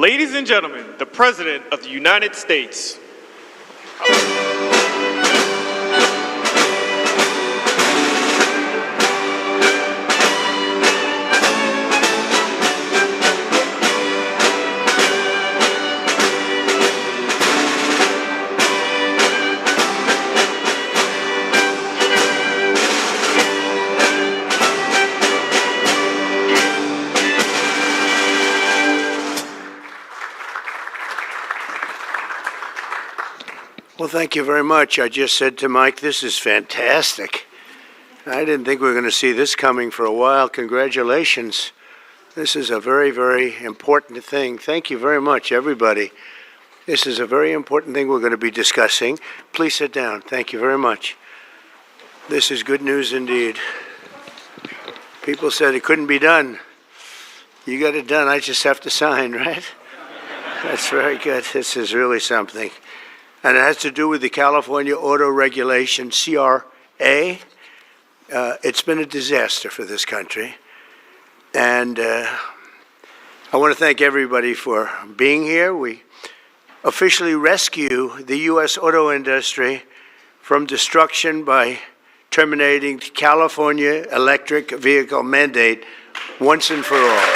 Ladies and gentlemen, the President of the United States. Well, thank you very much. I just said to Mike, this is fantastic. I didn't think we were going to see this coming for a while. Congratulations. This is a very, very important thing. Thank you very much, everybody. This is a very important thing we're going to be discussing. Please sit down. Thank you very much. This is good news indeed. People said it couldn't be done. You got it done. I just have to sign, right? That's very good. This is really something. And it has to do with the California Auto Regulation, CRA. It's been a disaster for this country. And I want to thank everybody for being here. We officially rescue the U.S. auto industry from destruction by terminating the California electric vehicle mandate once and for all.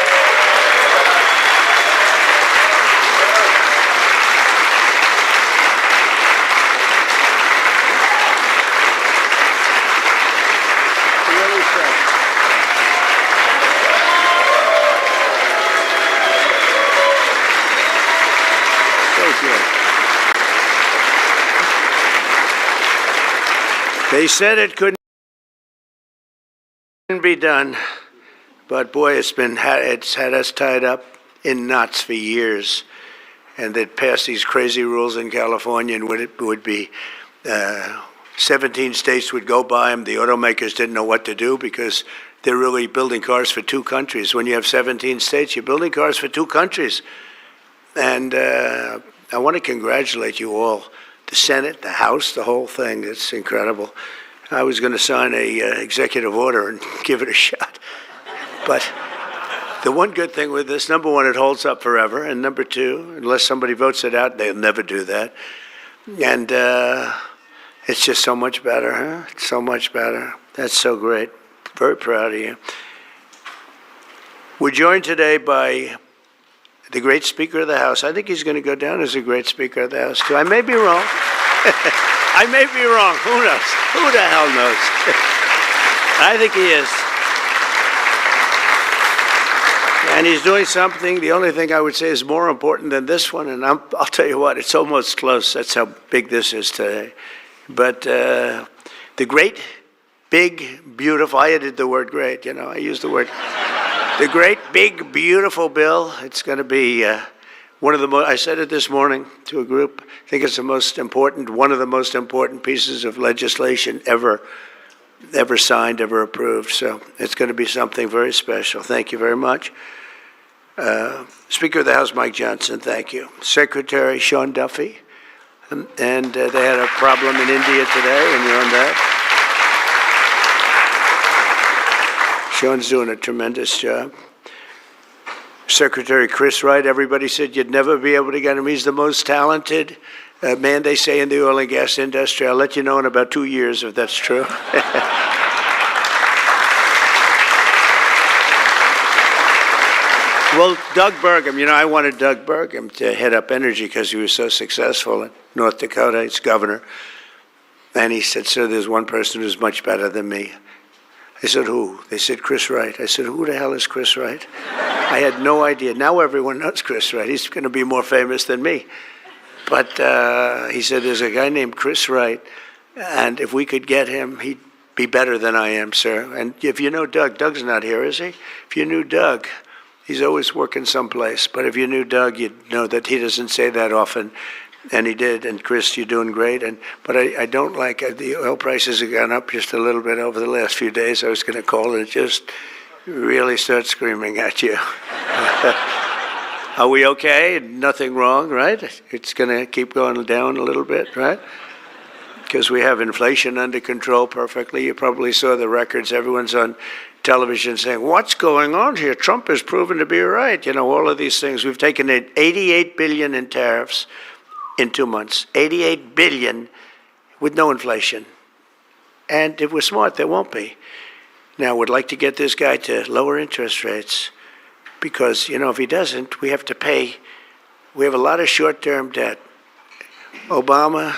They said it couldn't be done, but boy, it's had us tied up in knots for years. And they'd pass these crazy rules in California, and it would be 17 states would go by them. The automakers didn't know what to do because they're really building cars for two countries. When you have 17 states, you're building cars for two countries. And I want to congratulate you all. The Senate, the House, the whole thing. It's incredible. I was going to sign a executive order and give it a shot. But the one good thing with this, number one, it holds up forever. And number two, unless somebody votes it out, they'll never do that. And it's just so much better, huh? It's so much better. That's so great. Very proud of you. We're joined today by the great Speaker of the House. I think he's going to go down as a great Speaker of the House, too. I may be wrong. I may be wrong. Who knows? Who the hell knows? I think he is. And he's doing something, the only thing I would say is more important than this one, and I'll tell you what, it's almost close. That's how big this is today. But the great, big, beautiful, I added the word great, I used the word. The great, big, beautiful bill. It's going to be one of the most, I said it this morning to a group, I think it's the most important, one of the most important pieces of legislation ever signed, ever approved. So it's going to be something very special. Thank you very much. Speaker of the House, Mike Johnson, thank you. Secretary Sean Duffy, and they had a problem in India today, and you're on that. Sean's doing a tremendous job. Secretary Chris Wright, everybody said you'd never be able to get him. He's the most talented man, they say, in the oil and gas industry. I'll let you know in about 2 years if that's true. Well, Doug Burgum, I wanted Doug Burgum to head up energy because he was so successful in North Dakota. He's governor. And he said, sir, there's one person who's much better than me. I said, who? They said, Chris Wright. I said, who the hell is Chris Wright? I had no idea. Now everyone knows Chris Wright. He's going to be more famous than me. But he said, there's a guy named Chris Wright, and if we could get him, he'd be better than I am, sir. And if you know Doug, Doug's not here, is he? If you knew Doug, he's always working someplace. But if you knew Doug, you'd know that he doesn't say that often. And he did. And Chris, you're doing great. But I don't like the oil prices have gone up just a little bit over the last few days. I was going to call it just really start screaming at you. Are we okay? Nothing wrong, right? It's going to keep going down a little bit, right? Because we have inflation under control perfectly. You probably saw the records. Everyone's on television saying, what's going on here? Trump is proven to be right. You know, all of these things. We've taken in $88 billion in tariffs in 2 months. $88 billion with no inflation. And if we're smart, there won't be. Now, we'd like to get this guy to lower interest rates because, you know, if he doesn't, we have to pay. We have a lot of short-term debt. Obama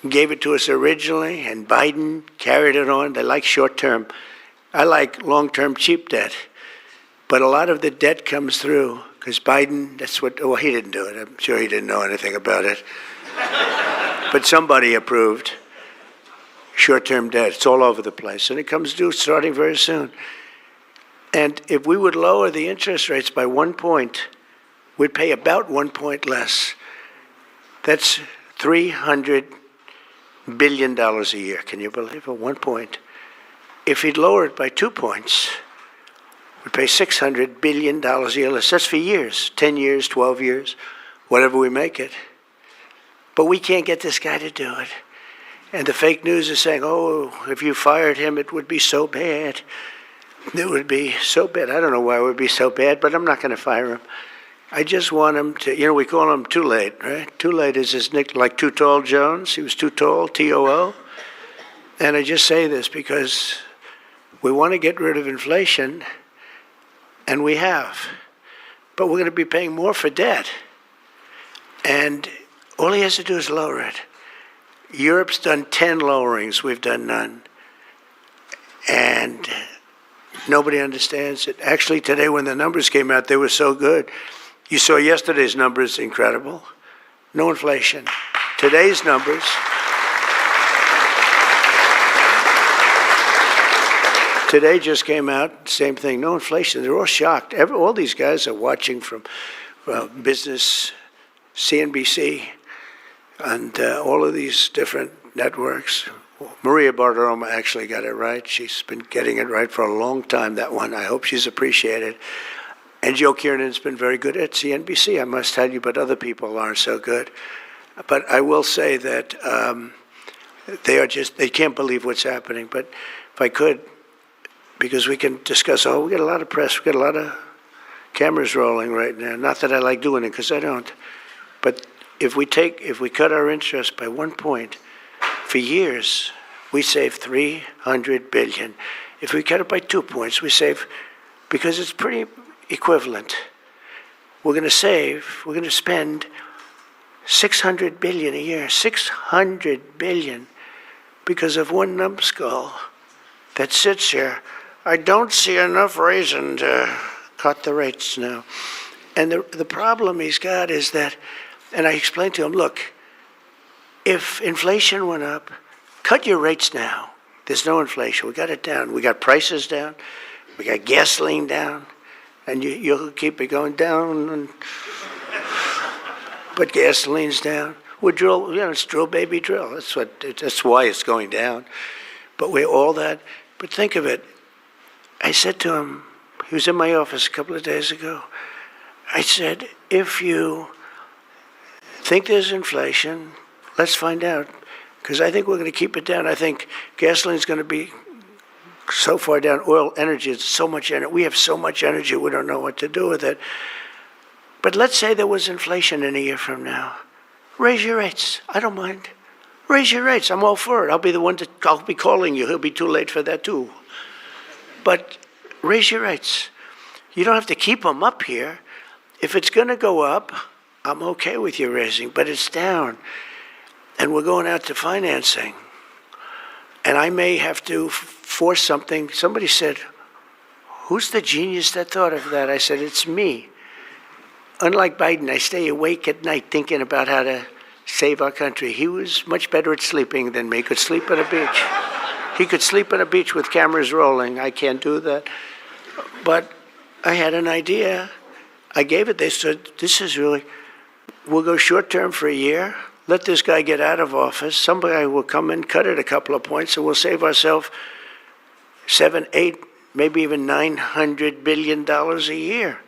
gave it to us originally, and Biden carried it on. They like short-term. I like long-term cheap debt. But a lot of the debt comes through because Biden, that's what, well, he didn't do it. I'm sure he didn't know anything about it. But somebody approved short-term debt. It's all over the place. And it comes due starting very soon. And if we would lower the interest rates by 1 point, we'd pay about 1 point less. That's $300 billion a year. Can you believe it? 1 point. If he'd lower it by 2 points, we'd pay $600 billion a year less. That's for years, 10 years, 12 years, whatever we make it. But we can't get this guy to do it. And the fake news is saying, oh, if you fired him, it would be so bad. It would be so bad. I don't know why it would be so bad, but I'm not going to fire him. I just want him to, you know, we call him Too Late, right? Too Late is his nickname, like Too Tall Jones. He was too tall, T-O-O. And I just say this because we want to get rid of inflation, and we have. But we're going to be paying more for debt. And all he has to do is lower it. Europe's done 10 lowerings. We've done none. And nobody understands it. Actually, today when the numbers came out, they were so good. You saw yesterday's numbers, incredible. No inflation. Today's numbers. Today just came out, same thing, no inflation. They're all shocked. All these guys are watching from business, CNBC, and all of these different networks. Maria Bartiromo actually got it right. She's been getting it right for a long time, that one. I hope she's appreciated. And Joe Kiernan's been very good at CNBC, I must tell you, but other people aren't so good. But I will say that they can't believe what's happening. But if I could, because we can discuss, we get a lot of press, we get a lot of cameras rolling right now. Not that I like doing it, because I don't. But if we cut our interest by 1 point, for years, we save $300 billion. If we cut it by 2 points, we save, because it's pretty equivalent. We're going to spend $600 billion a year, $600 billion, because of one numbskull that sits here. I don't see enough reason to cut the rates now. And the problem he's got is that, and I explained to him, look, if inflation went up, cut your rates now. There's no inflation. We got it down. We got prices down. We got gasoline down. And you'll keep it going down. But gasoline's down. We drill, it's drill, baby, drill. That's why it's going down. But we're all that. But think of it. I said to him, he was in my office a couple of days ago. I said, if you think there's inflation, let's find out, because I think we're going to keep it down. I think gasoline's going to be so far down. Oil, energy, it's so much energy. We have so much energy, we don't know what to do with it. But let's say there was inflation in a year from now. Raise your rates. I don't mind. Raise your rates. I'm all for it. I'll be calling you. He'll be too late for that too. But raise your rates. You don't have to keep them up here. If it's going to go up, I'm okay with you raising, but it's down. And we're going out to financing. And I may have to force something. Somebody said, who's the genius that thought of that? I said, it's me. Unlike Biden, I stay awake at night thinking about how to save our country. He was much better at sleeping than me. He could sleep on a beach. He could sleep on a beach with cameras rolling. I can't do that. But I had an idea. I gave it. They said, this is really, we'll go short term for a year. Let this guy get out of office. Somebody will come in, cut it a couple of points, and we'll save ourselves $7, $8, maybe even $900 billion a year.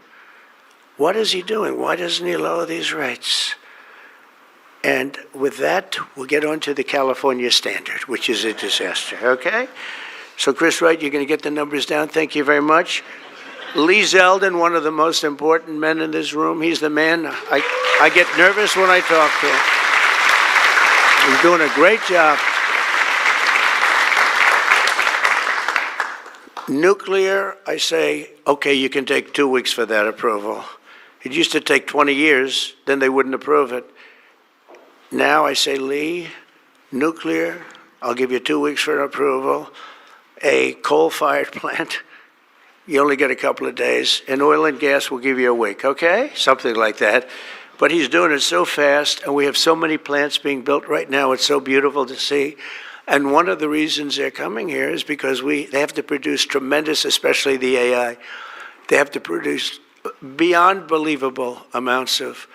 What is he doing? Why doesn't he lower these rates? And with that, we'll get on to the California standard, which is a disaster, okay? So Chris Wright, you're going to get the numbers down. Thank you very much. Lee Zeldin, one of the most important men in this room. He's the man. I get nervous when I talk to him. He's doing a great job. Nuclear, I say, okay, you can take 2 weeks for that approval. It used to take 20 years, then they wouldn't approve it. Now I say, Lee, nuclear, I'll give you 2 weeks for an approval. A coal-fired plant, you only get a couple of days. And oil and gas will give you a week, okay? Something like that. But he's doing it so fast, and we have so many plants being built right now. It's so beautiful to see. And one of the reasons they're coming here is because they have to produce tremendous, especially the AI, they have to produce beyond believable amounts of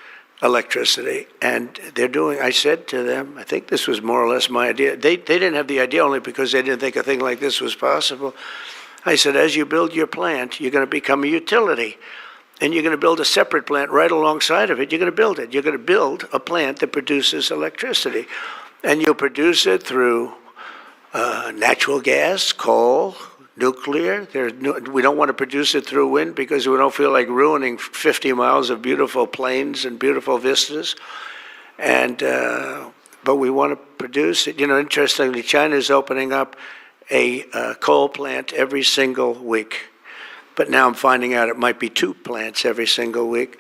electricity. And they're doing, I said to them, I think this was more or less my idea. They didn't have the idea only because they didn't think a thing like this was possible. I said, as you build your plant, you're going to become a utility. And you're going to build a separate plant right alongside of it. You're going to build it. You're going to build a plant that produces electricity. And you'll produce it through natural gas, coal, nuclear. We don't want to produce it through wind because we don't feel like ruining 50 miles of beautiful plains and beautiful vistas. And but we want to produce it. You know, interestingly, China is opening up a coal plant every single week. But now I'm finding out it might be 2 plants every single week.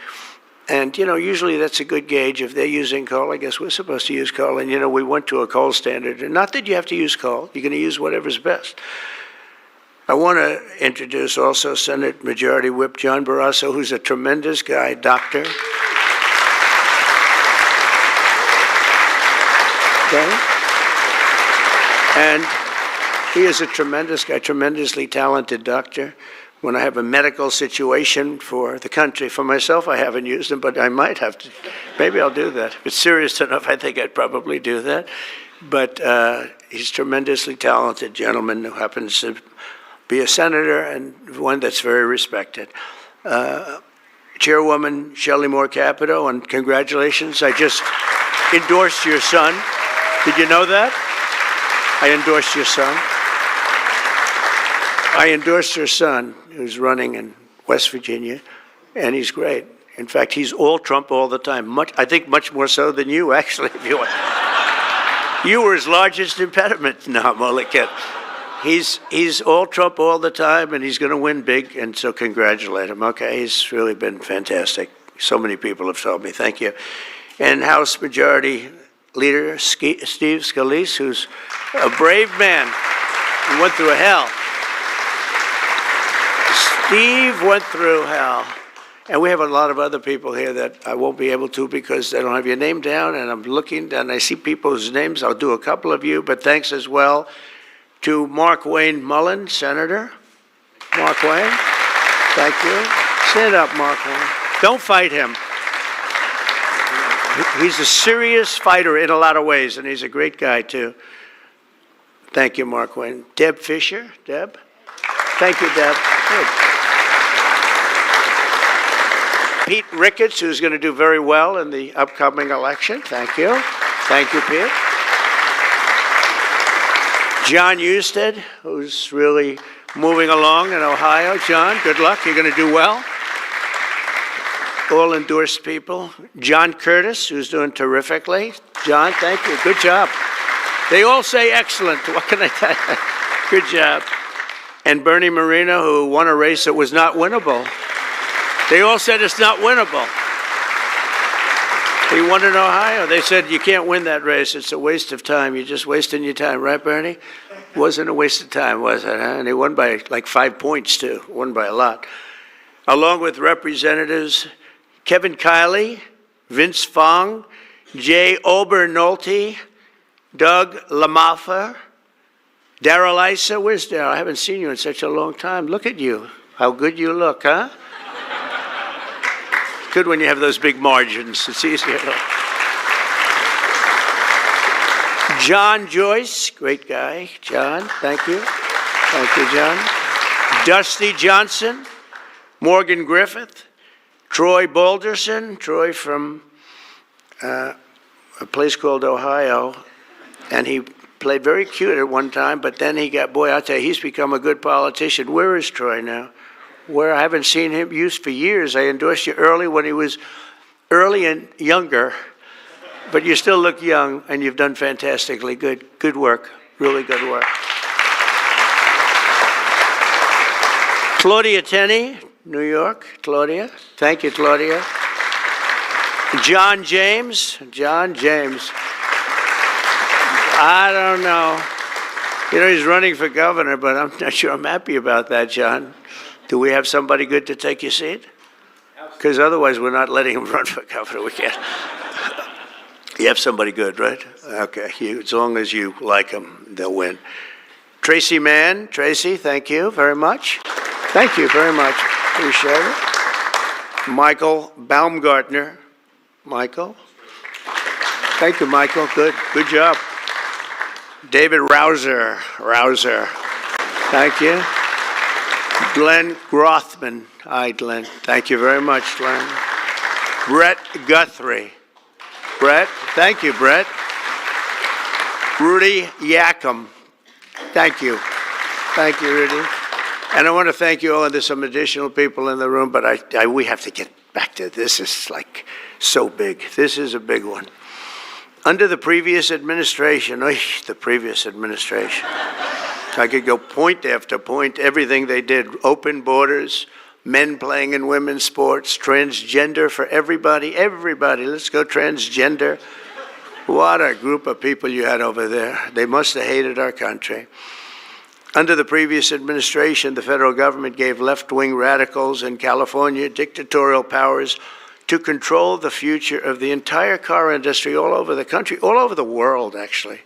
And, you know, usually that's a good gauge. If they're using coal, I guess we're supposed to use coal. And, you know, we went to a coal standard. And not that you have to use coal. You're going to use whatever's best. I want to introduce also Senate Majority Whip John Barrasso, who's a tremendous guy, doctor. Okay? And he is a tremendous guy, tremendously talented doctor. When I have a medical situation for the country, for myself, I haven't used them, but I might have to. Maybe I'll do that. If it's serious enough, I think I'd probably do that. But he's a tremendously talented gentleman who happens to be a senator and one that's very respected. Chairwoman Shelley Moore Capito, and congratulations. I just endorsed your son. Did you know that? I endorsed your son. I endorsed your son, who's running in West Virginia, and he's great. In fact, he's all Trump all the time. I think much more so than you, actually. If you want. You were his largest impediment. No, I'm only kidding. He's all Trump all the time, and he's going to win big, and so congratulate him. Okay, he's really been fantastic. So many people have told me. Thank you. And House Majority Leader Steve Scalise, who's a brave man. He went through hell. Steve went through hell. And we have a lot of other people here that I won't be able to because they don't have your name down, and I'm looking, and I see people whose names. I'll do a couple of you, but thanks as well to Mark Wayne Mullen, Senator. Mark Wayne, thank you. Stand up, Mark Wayne. Don't fight him. He's a serious fighter in a lot of ways, and he's a great guy, too. Thank you, Mark Wayne. Deb Fisher. Deb? Thank you, Deb. Good. Pete Ricketts, who's going to do very well in the upcoming election. Thank you. Thank you, Pete. John Husted, who's really moving along in Ohio. John, good luck. You're going to do well. All endorsed people. John Curtis, who's doing terrifically. John, thank you. Good job. They all say excellent. What can I tell you? Good job. And Bernie Moreno, who won a race that was not winnable. They all said it's not winnable. He won in Ohio. They said you can't win that race. It's a waste of time. You're just wasting your time. Right, Bernie? Wasn't a waste of time, was it? Huh? And he won by like 5 points, too. Won by a lot. Along with Representatives Kevin Kiley, Vince Fong, Jay Obernolte, Doug Lamaffer, Darrell Issa. Where's Darrell? I haven't seen you in such a long time. Look at you. How good you look, huh? Good when you have those big margins. It's easier. John Joyce, great guy. John, thank you. Thank you, John. Dusty Johnson, Morgan Griffith, Troy Balderson, Troy from a place called Ohio, and he played very cute at one time, but then he got, boy, I'll tell you, he's become a good politician. Where is Troy now? Where I haven't seen him used for years. I endorsed you early when he was early and younger, but you still look young, and you've done fantastically good. Good work, really good work. Claudia Tenney, New York. Claudia, thank you, Claudia. John James, I don't know. You know, he's running for governor, but I'm not sure I'm happy about that, John. Do we have somebody good to take your seat? Because otherwise we're not letting him run for governor. We can't. You have somebody good, right? Okay, as long as you like him, they'll win. Tracy Mann, Tracy, thank you very much. Thank you very much. Appreciate it. Michael Baumgartner. Michael. Thank you, Michael. Good job. David Rouser. Thank you. Glenn Grothman. Hi, Glenn. Thank you very much, Glenn. Brett Guthrie. Brett. Thank you, Brett. Rudy Yackham. Thank you. Thank you, Rudy. And I want to thank you all, and there's some additional people in the room, but we have to get back to this. Is like so big. This is a big one. Under the previous administration, I could go point after point, everything they did, open borders, men playing in women's sports, transgender for everybody, let's go transgender. What a group of people you had over there. They must have hated our country. Under the previous administration, the federal government gave left-wing radicals in California dictatorial powers to control the future of the entire car industry all over the country, all over the world, actually.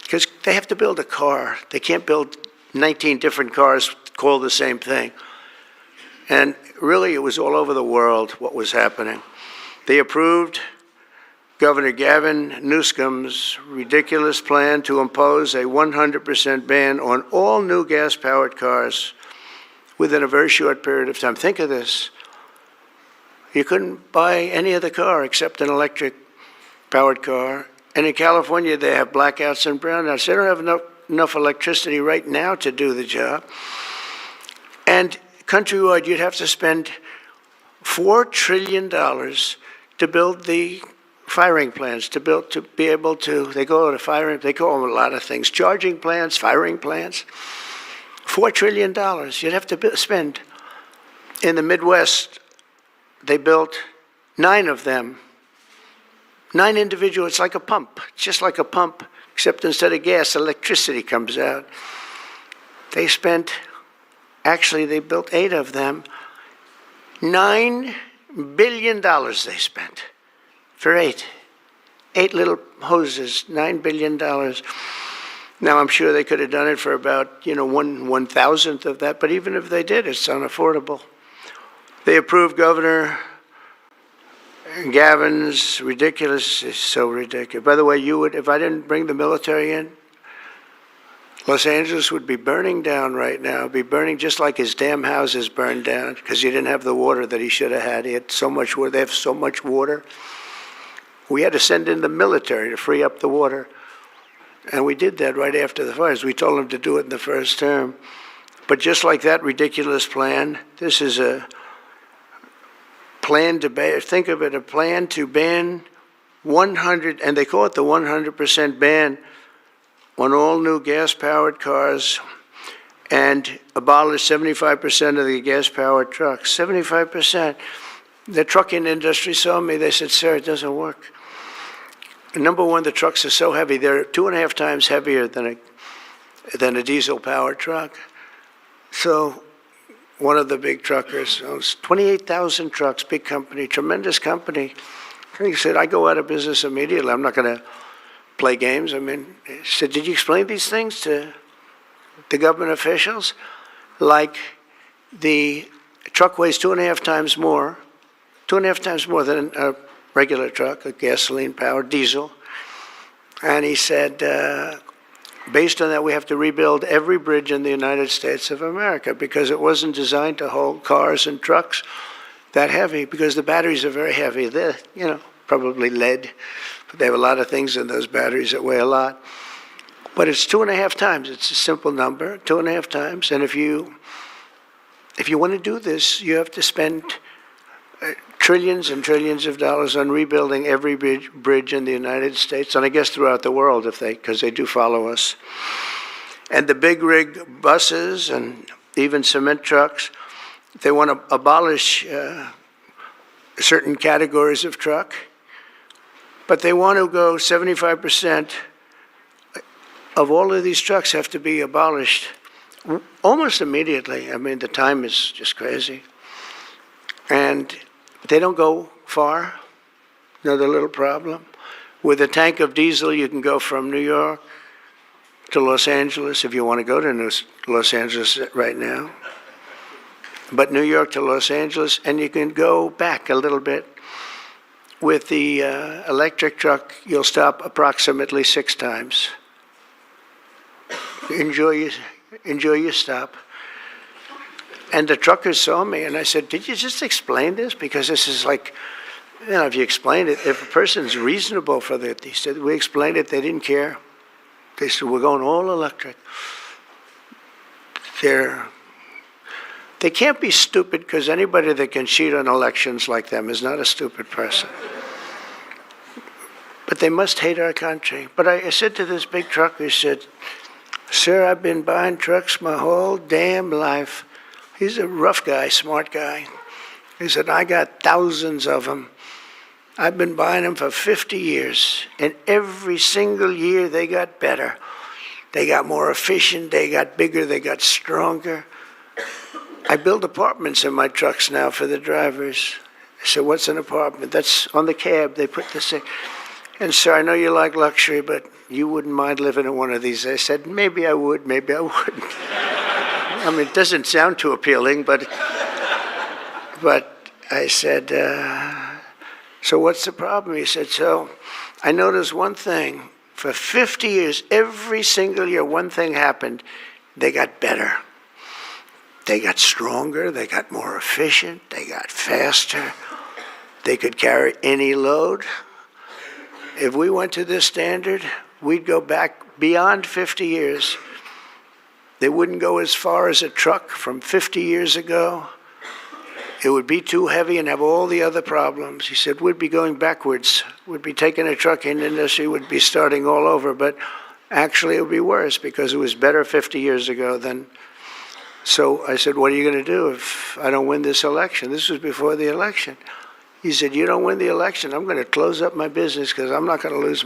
Because they have to build a car. They can't build 19 different cars called the same thing. And really, it was all over the world what was happening. They approved Governor Gavin Newsom's ridiculous plan to impose a 100% ban on all new gas-powered cars within a very short period of time. Think of this. You couldn't buy any other car except an electric-powered car. And in California, they have blackouts and brownouts. They don't have enough electricity right now to do the job. And countrywide, you'd have to spend $4 trillion to build the firing plants, to be able to, they call them a lot of things, charging plants, firing plants. $4 trillion you'd have to spend. In the Midwest, they built 9 of them. 9 individual, it's like a pump, just like a pump, except instead of gas, electricity comes out. They built 8 of them. $9 billion they spent for 8 little hoses, $9 billion. Now, I'm sure they could have done it for about, 1/1000th of that, but even if they did, it's unaffordable. They approved Governor Gavin's ridiculous, it's so ridiculous. By the way, if I didn't bring the military in, Los Angeles would be burning down right now, be burning just like his damn houses burned down because he didn't have the water that he should have had. He had so much water. They have so much water. We had to send in the military to free up the water. And we did that right after the fires. We told them to do it in the first term. But just like that ridiculous plan, this is a plan to ban, think of it, a plan to ban 100, and they call it the 100% ban on all new gas-powered cars and abolish 75% of the gas-powered trucks. 75%. The trucking industry saw me. They said, sir, it doesn't work. Number one, the trucks are so heavy. They're 2.5 times heavier than a diesel-powered truck. So one of the big truckers owns 28,000 trucks, big company, tremendous company. And he said, I go out of business immediately. I'm not going to play games. I mean, he said, did you explain these things to the government officials? Like the truck weighs 2.5 times more than a regular truck, a gasoline-powered diesel. And he said, based on that, we have to rebuild every bridge in the United States of America because it wasn't designed to hold cars and trucks that heavy because the batteries are very heavy. They're, probably lead, but they have a lot of things in those batteries that weigh a lot. But it's 2.5 times. It's a simple number, 2.5 times. And if you want to do this, you have to spend trillions and trillions of dollars on rebuilding every bridge in the United States, and I guess throughout the world, because they do follow us. And the big rig buses and even cement trucks, they want to abolish certain categories of truck, but they want to go 75% of all of these trucks have to be abolished almost immediately. I mean, the time is just crazy. And they don't go far. Another little problem. With a tank of diesel, you can go from New York to Los Angeles if you want to go to Los Angeles right now. But New York to Los Angeles, and you can go back a little bit. With the electric truck, you'll stop approximately 6 times. Enjoy your stop. And the truckers saw me, and I said, did you just explain this? Because this is like, if you explain it, if a person's reasonable for that, he said, we explained it, they didn't care. They said, we're going all electric. They can't be stupid, because anybody that can cheat on elections like them is not a stupid person. But they must hate our country. But I said to this big trucker, he said, sir, I've been buying trucks my whole damn life. He's a rough guy, smart guy. He said, I got thousands of them. I've been buying them for 50 years. And every single year they got better. They got more efficient, they got bigger, they got stronger. I build apartments in my trucks now for the drivers. I said, what's an apartment? That's on the cab. They put this in. And sir, I know you like luxury, but you wouldn't mind living in one of these. I said, maybe I would, maybe I wouldn't. I mean, it doesn't sound too appealing, but I said, so what's the problem? He said, so I noticed one thing. For 50 years, every single year, one thing happened. They got better. They got stronger. They got more efficient. They got faster. They could carry any load. If we went to this standard, we'd go back beyond 50 years. They wouldn't go as far as a truck from 50 years ago. It would be too heavy and have all the other problems. He said, we'd be going backwards. We'd be taking a trucking industry, would be starting all over. But actually, it would be worse because it was better 50 years ago than. So I said, what are you going to do if I don't win this election? This was before the election. He said, you don't win the election, I'm going to close up my business because I'm not going to lose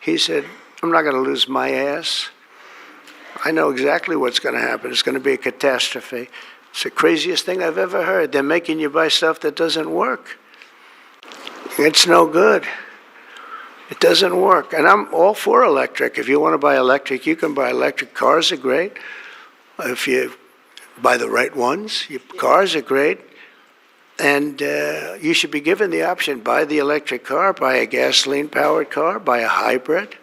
he said, I'm not going to lose my ass. I know exactly what's going to happen. It's going to be a catastrophe. It's the craziest thing I've ever heard. They're making you buy stuff that doesn't work. It's no good. It doesn't work. And I'm all for electric. If you want to buy electric, you can buy electric. Cars are great. If you buy the right ones, cars are great. And you should be given the option, buy the electric car, buy a gasoline-powered car, buy a hybrid.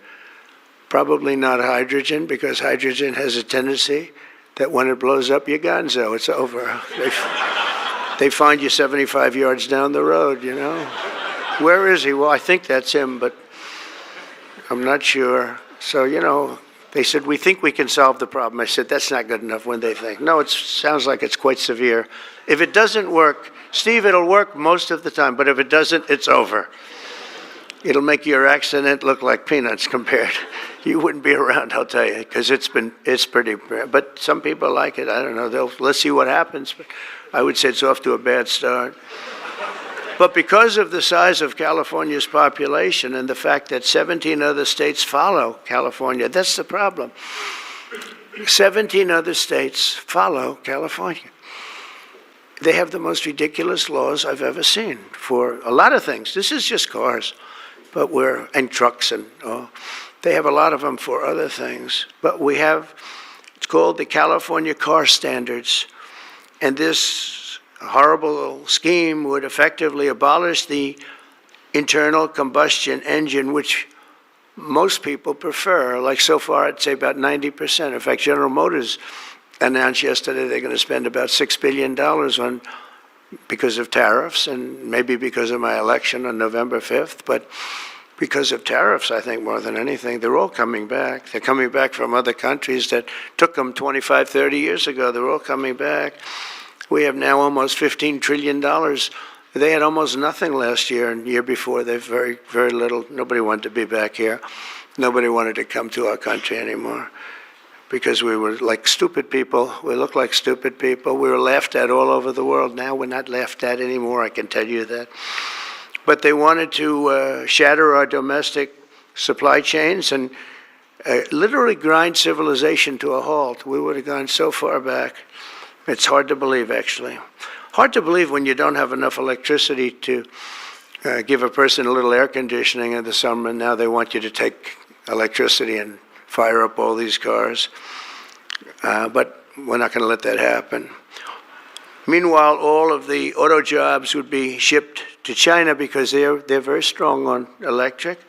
Probably not hydrogen, because hydrogen has a tendency that when it blows up, you're gonzo. It's over. They find you 75 yards down the road, Where is he? Well, I think that's him, but I'm not sure. So, they said, we think we can solve the problem. I said, that's not good enough when they think. No, it sounds like it's quite severe. If it doesn't work, Steve, it'll work most of the time, but if it doesn't, it's over. It'll make your accident look like peanuts compared. You wouldn't be around, I'll tell you, because it's pretty bad. But some people like it. I don't know. Let's see what happens. But I would say it's off to a bad start. But because of the size of California's population and the fact that 17 other states follow California, that's the problem. 17 other states follow California. They have the most ridiculous laws I've ever seen for a lot of things. This is just cars, and trucks, and they have a lot of them for other things. But it's called the California Car Standards, and this horrible scheme would effectively abolish the internal combustion engine, which most people prefer. Like so far, I'd say about 90%. In fact, General Motors announced yesterday they're going to spend about $6 billion because of tariffs and maybe because of my election on November 5th. But because of tariffs, I think, more than anything. They're all coming back. They're coming back from other countries that took them 25, 30 years ago. They're all coming back. We have now almost $15 trillion. They had almost nothing last year, and the year before they have very, very little. Nobody wanted to be back here. Nobody wanted to come to our country anymore because we were like stupid people. We looked like stupid people. We were laughed at all over the world. Now we're not laughed at anymore, I can tell you that. But they wanted to shatter our domestic supply chains and literally grind civilization to a halt. We would have gone so far back. It's hard to believe, actually. Hard to believe when you don't have enough electricity to give a person a little air conditioning in the summer, and now they want you to take electricity and fire up all these cars. But we're not going to let that happen. Meanwhile, all of the auto jobs would be shipped to China because they're very strong on electric,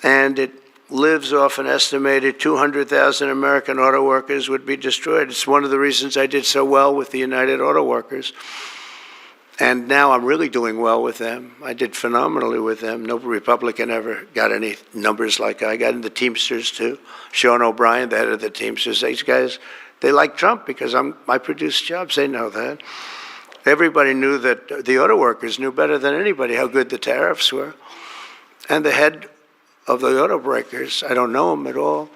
and it lives off an estimated 200,000 American auto workers would be destroyed. It's one of the reasons I did so well with the United Auto Workers. And now I'm really doing well with them. I did phenomenally with them. No Republican ever got any numbers like I got. And the Teamsters, too. Sean O'Brien, the head of the Teamsters. These guys, they like Trump because I produce jobs. They know that. Everybody knew that the auto workers knew better than anybody how good the tariffs were. And the head of the auto breakers, I don't know him at all,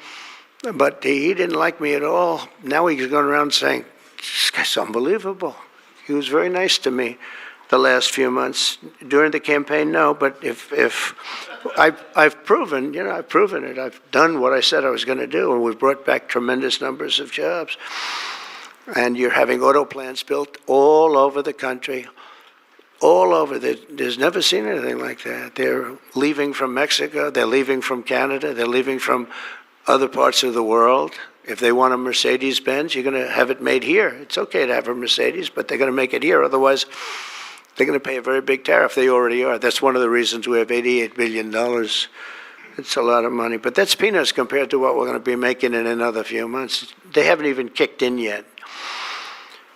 but he didn't like me at all. Now he's going around saying, this guy's unbelievable. He was very nice to me the last few months. During the campaign, no, but if I've proven, I've proven it. I've done what I said I was going to do, and we've brought back tremendous numbers of jobs. And you're having auto plants built all over the country, all over. There's never seen anything like that. They're leaving from Mexico. They're leaving from Canada. They're leaving from other parts of the world. If they want a Mercedes-Benz, you're going to have it made here. It's okay to have a Mercedes, but they're going to make it here. Otherwise, they're going to pay a very big tariff. They already are. That's one of the reasons we have $88 billion. It's a lot of money. But that's peanuts compared to what we're going to be making in another few months. They haven't even kicked in yet.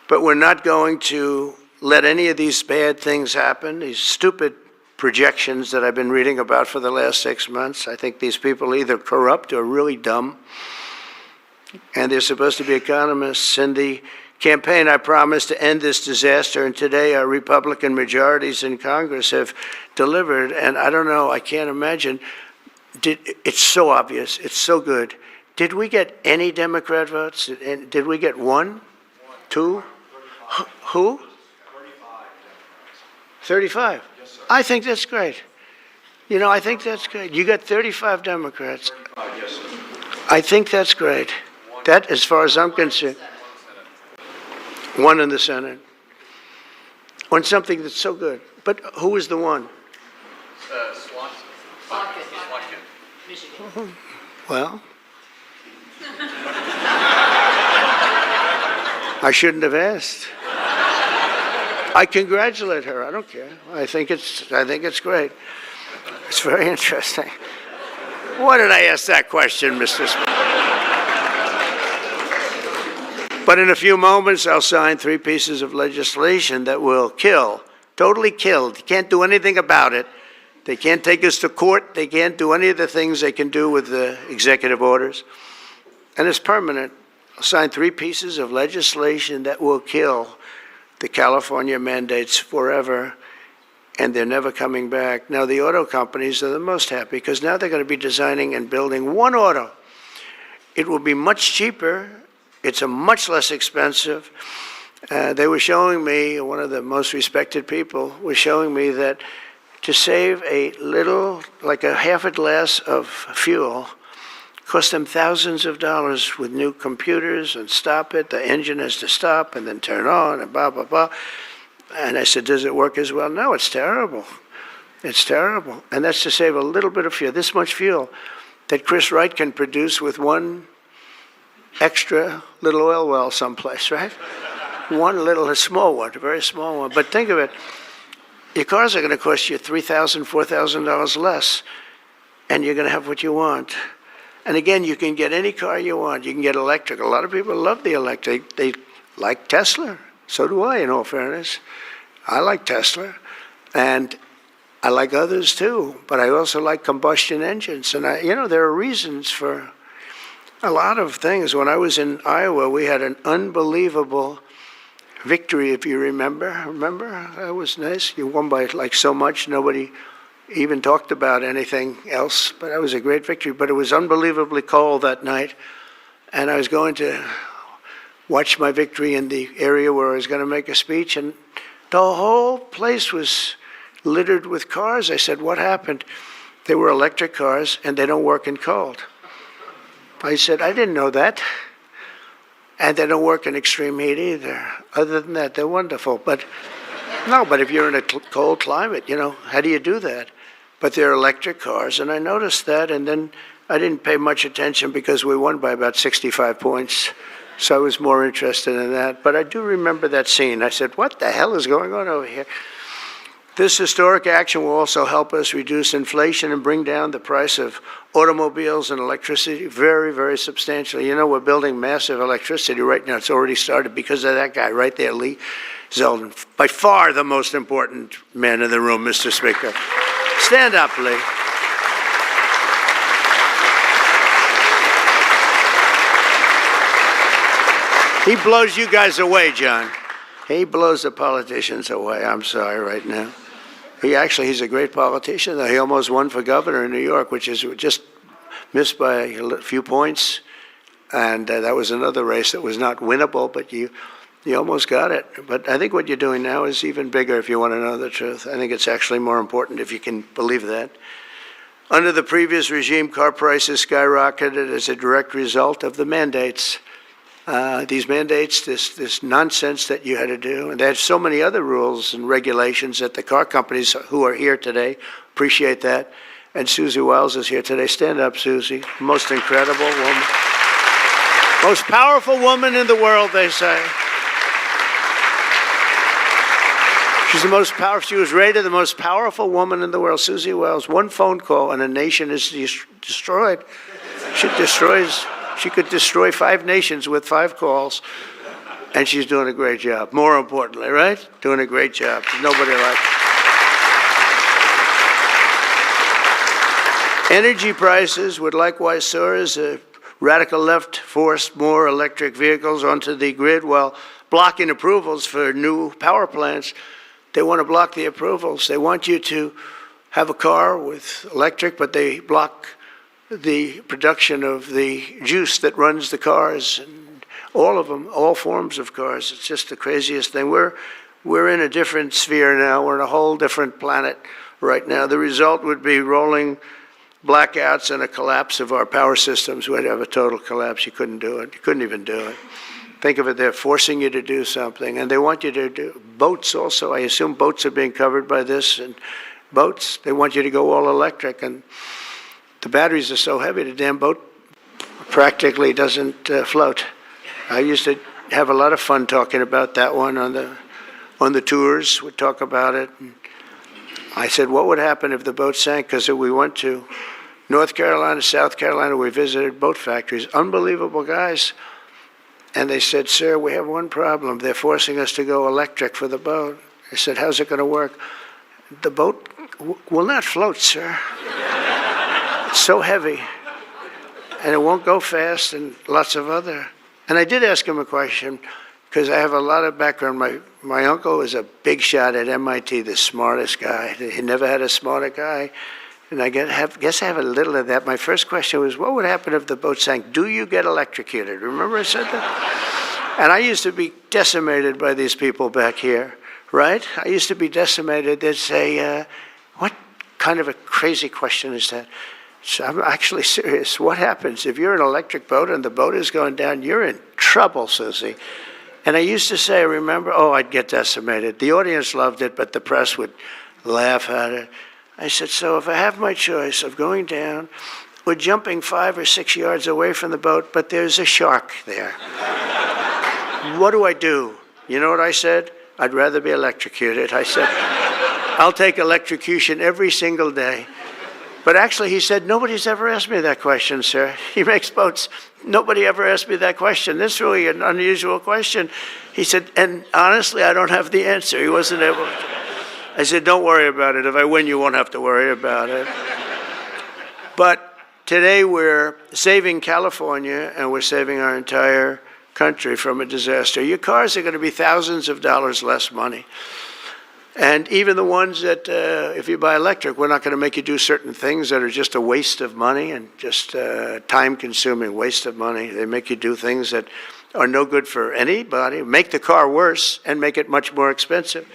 But we're not going to let any of these bad things happen, these stupid projections that I've been reading about for the last 6 months. I think these people are either corrupt or really dumb. And they're supposed to be economists. In the campaign, I promised to end this disaster, and today our Republican majorities in Congress have delivered. And I don't know, I can't imagine. It's so obvious. It's so good. Did we get any Democrat votes? Did we get one? Two? Who? 35. Yes, sir. I think that's great. I think that's great. You got 35 Democrats. Yes, sir. I think that's great. That, as far as I'm concerned, one in the Senate. On something that's so good. But who is the one? Michigan. Well, I shouldn't have asked. I congratulate her. I don't care. I think it's great. It's very interesting. Why did I ask that question, Mr. Speaker? But in a few moments, I'll sign 3 pieces of legislation that will kill, totally kill. You can't do anything about it. They can't take us to court. They can't do any of the things they can do with the executive orders. And it's permanent. I'll sign 3 pieces of legislation that will kill the California mandates forever, and they're never coming back. Now, the auto companies are the most happy because now they're going to be designing and building one auto. It will be much cheaper. It's a much less expensive. They were showing me, one of the most respected people was showing me that to save a little, like a half a glass of fuel, cost them thousands of dollars with new computers and stop it. The engine has to stop and then turn on and blah, blah, blah. And I said, does it work as well? No, it's terrible. It's terrible. And that's to save a little bit of fuel, this much fuel that Chris Wright can produce with one extra little oil well someplace, right? One little, a small one, a very small one. But think of it. Your cars are going to cost you $3,000, $4,000 less, and you're going to have what you want. And again, you can get any car you want. You can get electric. A lot of people love the electric. They like Tesla. So do I, in all fairness. I like Tesla. And I like others too, but I also like combustion engines. And there are reasons for a lot of things. When I was in Iowa, we had an unbelievable victory, if you remember. Remember? That was nice. You won by like so much, nobody even talked about anything else. But that was a great victory. But it was unbelievably cold that night. And I was going to watch my victory in the area where I was going to make a speech. And the whole place was littered with cars. I said, what happened? They were electric cars, and they don't work in cold. I said, I didn't know that. And they don't work in extreme heat either. Other than that, they're wonderful. But if you're in a cold climate, how do you do that? But they're electric cars, and I noticed that, and then I didn't pay much attention because we won by about 65 points. So I was more interested in that. But I do remember that scene. I said, what the hell is going on over here? This historic action will also help us reduce inflation and bring down the price of automobiles and electricity very, very substantially. We're building massive electricity right now. It's already started because of that guy right there, Lee Zeldin. By far the most important man in the room, Mr. Speaker. Stand up, Lee. He blows you guys away, John. He blows the politicians away. I'm sorry right now. He's a great politician. He almost won for governor in New York, which is just missed by a few points. And that was another race that was not winnable, but you almost got it. But I think what you're doing now is even bigger if you want to know the truth. I think it's actually more important if you can believe that. Under the previous regime, car prices skyrocketed as a direct result of the mandates. These mandates, this nonsense that you had to do. And there's so many other rules and regulations that the car companies who are here today appreciate that. And Susie Wiles is here today. Stand up, Susie. Most incredible woman. Most powerful woman in the world, they say. She's the most powerful. She was rated the most powerful woman in the world. Susie Wiles. One phone call and a nation is destroyed. She could destroy 5 nations with 5 calls, and she's doing a great job. More importantly, right? Doing a great job. Nobody like it. Energy prices would likewise soar as the radical left forced more electric vehicles onto the grid while blocking approvals for new power plants. They want to block the approvals. They want you to have a car with electric, but they block the production of the juice that runs the cars, and all of them, all forms of cars. It's just the craziest thing. We're in a different sphere now. We're in a whole different planet right now. The result would be rolling blackouts and a collapse of our power systems. We'd have a total collapse. You couldn't do it. You couldn't even do it. Think of it, they're forcing you to do something, and they want you to do boats also. I assume boats are being covered by this, and boats, they want you to go all electric, and the batteries are so heavy, the damn boat practically doesn't float. I used to have a lot of fun talking about that one on the tours. We'd talk about it. And I said, what would happen if the boat sank? Because we went to North Carolina, South Carolina. We visited boat factories. Unbelievable guys. And they said, sir, we have one problem. They're forcing us to go electric for the boat. I said, how's it going to work? The boat will not float, sir. It's so heavy, and it won't go fast, and lots of other. And I did ask him a question, because I have a lot of background. My uncle was a big shot at MIT, the smartest guy. He never had a smarter guy, and I guess I have a little of that. My first question was, what would happen if the boat sank? Do you get electrocuted? Remember I said that? And I used to be decimated by these people back here, right? I used to be decimated. They'd say, what kind of a crazy question is that? So I'm actually serious. What happens if you're in an electric boat and the boat is going down? You're in trouble, Susie. And I used to say, remember, I'd get decimated. The audience loved it, but the press would laugh at it. I said, so if I have my choice of going down or jumping 5 or 6 yards away from the boat, but there's a shark there, what do I do? You know what I said? I'd rather be electrocuted. I said, I'll take electrocution every single day. But actually, he said, nobody's ever asked me that question, sir. He makes boats. Nobody ever asked me that question. This is really an unusual question. He said, and honestly, I don't have the answer. He wasn't able to. I said, don't worry about it. If I win, you won't have to worry about it. But today we're saving California and we're saving our entire country from a disaster. Your cars are going to be thousands of dollars less money. And even the ones that, if you buy electric, we're not going to make you do certain things that are just a waste of money and just time-consuming waste of money. They make you do things that are no good for anybody, make the car worse, and make it much more expensive.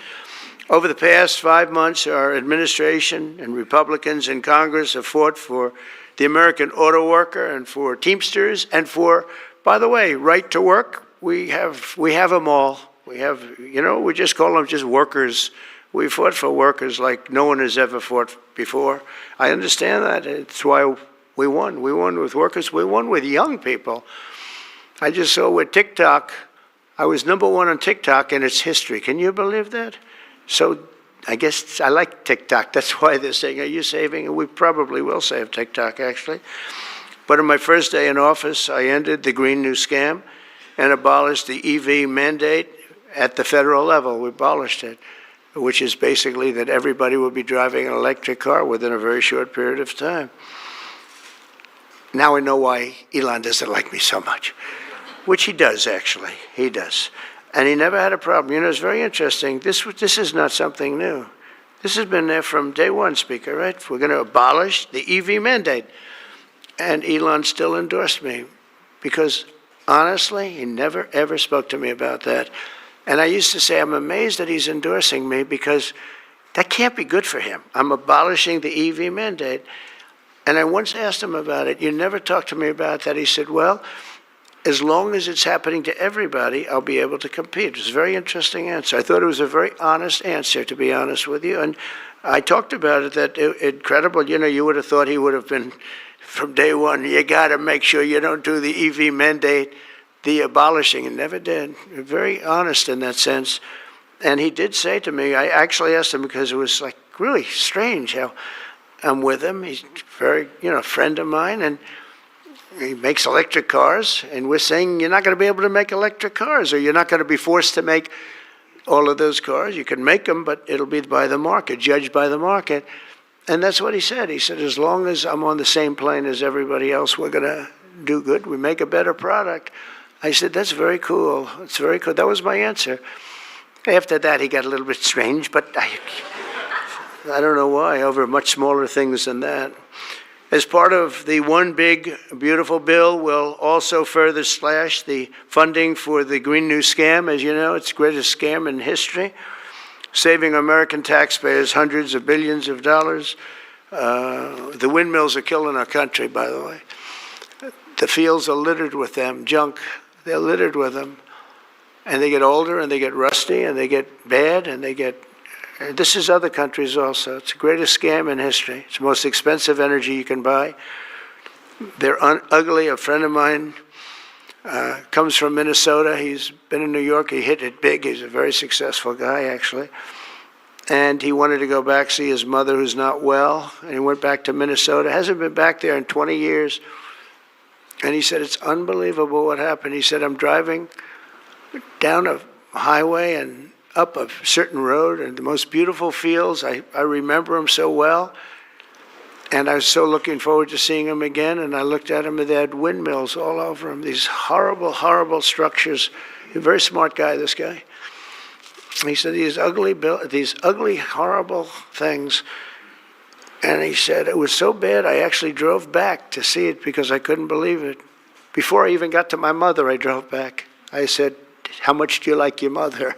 Over the past 5 months, our administration and Republicans in Congress have fought for the American auto worker and for Teamsters and for, by the way, right to work. We have them all. We have, we just call them just workers. We fought for workers like no one has ever fought before. I understand that. It's why we won. We won with workers. We won with young people. I just saw with TikTok, I was #1 on TikTok in its history. Can you believe that? So I guess I like TikTok. That's why they're saying, are you saving? We probably will save TikTok, actually. But on my first day in office, I ended the Green New Scam and abolished the EV mandate at the federal level. We abolished it, which is basically that everybody will be driving an electric car within a very short period of time. Now I know why Elon doesn't like me so much, which he does, actually. He does. And he never had a problem. It's very interesting. This is not something new. This has been there from day one, Speaker, right? We're going to abolish the EV mandate. And Elon still endorsed me because, honestly, he never, ever spoke to me about that. And I used to say, I'm amazed that he's endorsing me because that can't be good for him. I'm abolishing the EV mandate. And I once asked him about it. You never talked to me about that. He said, well, as long as it's happening to everybody, I'll be able to compete. It was a very interesting answer. I thought it was a very honest answer, to be honest with you. And I talked about it, that incredible, you would have thought he would have been, from day one, you got to make sure you don't do the EV mandate, the abolishing, and never did. Very honest in that sense. And he did say to me, I actually asked him because it was like really strange how I'm with him. He's very, a friend of mine, and he makes electric cars, and we're saying you're not going to be able to make electric cars, or you're not going to be forced to make all of those cars. You can make them, but it'll be by the market, judged by the market. And that's what he said. He said, as long as I'm on the same plane as everybody else, we're going to do good. We make a better product. I said, that's very cool. It's very cool. That was my answer. After that, he got a little bit strange, but I don't know why, over much smaller things than that. As part of the One Big Beautiful Bill, we'll also further slash the funding for the Green New Scam. As you know, it's the greatest scam in history, saving American taxpayers hundreds of billions of dollars. The windmills are killing our country, by the way. The fields are littered with them, junk. They're littered with them. And they get older, and they get rusty, and they get bad, and they get... This is other countries also. It's the greatest scam in history. It's the most expensive energy you can buy. They're ugly. A friend of mine comes from Minnesota. He's been in New York. He hit it big. He's a very successful guy, actually. And he wanted to go back, see his mother who's not well. And he went back to Minnesota. Hasn't been back there in 20 years. And he said, it's unbelievable what happened. He said, I'm driving down a highway and up a certain road, and the most beautiful fields. I remember them so well, and I was so looking forward to seeing them again. And I looked at them, and they had windmills all over them. These horrible, horrible structures. He's a very smart guy, this guy. He said these ugly, horrible things. And he said it was so bad I actually drove back to see it because I couldn't believe it. Before I even got to my mother, I drove back. I said, how much do you like your mother?